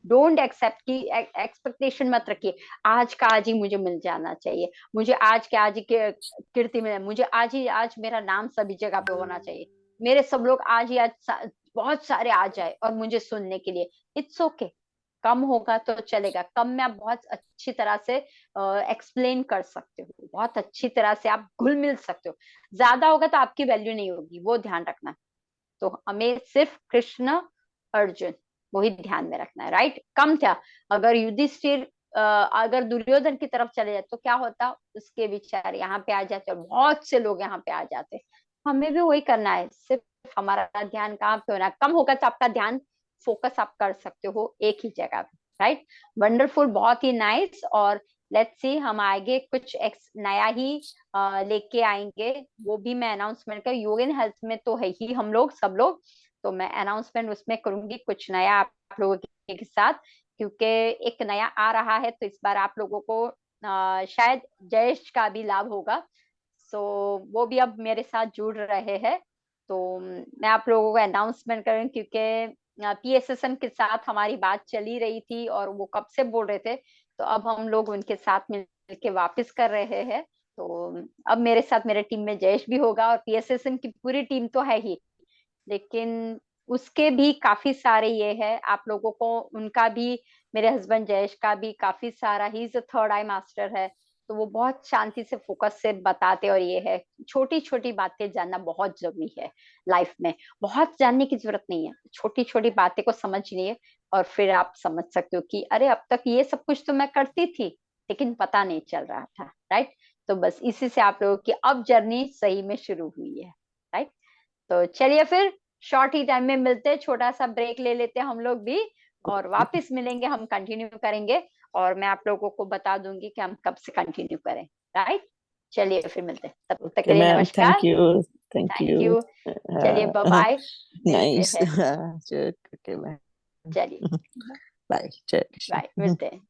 डोंट एक्सेप्ट की एक्सपेक्टेशन मत रखिए, आज का आज ही मुझे मिल जाना चाहिए, मुझे आज के आज ही कीर्ति मिले, मुझे आज ही आज मेरा नाम सभी जगह पे होना चाहिए, मेरे सब लोग आज ही आज बहुत सारे आ जाए और मुझे सुनने के लिए। इट्स ओके, कम होगा तो चलेगा, कम में आप बहुत अच्छी तरह से एक्सप्लेन कर सकते हो, बहुत अच्छी तरह से आप घुल मिल सकते हो। ज्यादा होगा तो आपकी वैल्यू नहीं होगी, वो ध्यान रखना। तो हमें सिर्फ कृष्ण अर्जुन वही ध्यान में रखना है, राइट। कम था, अगर युधिष्ठिर अगर दुर्योधन की तरफ चले जाते तो क्या होता, उसके विचार यहाँ पे आ जाते और बहुत से लोग यहाँ पे आ जाते। हमें भी वही करना है, सिर्फ हमारा ध्यान कहाँ पे होना है, कम होगा तो आपका ध्यान फोकस आप कर सकते हो एक ही जगह पे, राइट। वंडरफुल, बहुत ही नाइस। और लेट्स सी, हम आगे कुछ नया ही लेके आएंगे, वो भी मैं अनाउंसमेंट कर, योग इन हेल्थ में तो है ही हम लोग सब लोग, तो मैं अनाउंसमेंट उसमें करूंगी कुछ नया आप लोगों के साथ, क्योंकि एक नया आ रहा है, तो इस बार आप लोगों को शायद जयेश का भी लाभ होगा। सो वो भी अब मेरे साथ जुड़ रहे हैं, तो मैं आप लोगों को अनाउंसमेंट करूँ, क्योंकि पीएसएसएम के साथ हमारी बात चली रही थी और वो कब से बोल रहे थे, तो अब हम लोग उनके साथ मिलके वापस कर रहे हैं। तो अब मेरे साथ मेरे टीम में जयेश भी होगा, और पीएसएसएम की पूरी टीम तो है ही, लेकिन उसके भी काफी सारे ये है आप लोगों को, उनका भी, मेरे हस्बैंड जयेश का भी काफी सारा, he is a third I master है, तो वो बहुत शांति से फोकस से बताते। और ये है, छोटी छोटी बातें जानना बहुत जरूरी है लाइफ में, बहुत जानने की जरूरत नहीं है, छोटी छोटी बातें को समझनी है, और फिर आप समझ सकते हो कि अरे अब तक ये सब कुछ तो मैं करती थी लेकिन पता नहीं चल रहा था, राइट। तो बस इसी से आप लोगों की अब जर्नी सही में शुरू हुई है, राइट। तो चलिए फिर शॉर्ट ही टाइम में मिलते हैं, छोटा सा ब्रेक ले लेते हैं हम लोग भी, और वापस मिलेंगे, हम कंटिन्यू करेंगे, और मैं आप लोगों को बता दूंगी कि हम कब से कंटिन्यू करें, राइट। चलिए फिर मिलते हैं, तब तक के लिए मैम, नमस्कार, thank you, thank thank you. You. चलिए बाय बाय, मिलते नाइस, हैं, ओके मैम, चलिए बाय, जय बाय, कृष्ण। मिलते हैं।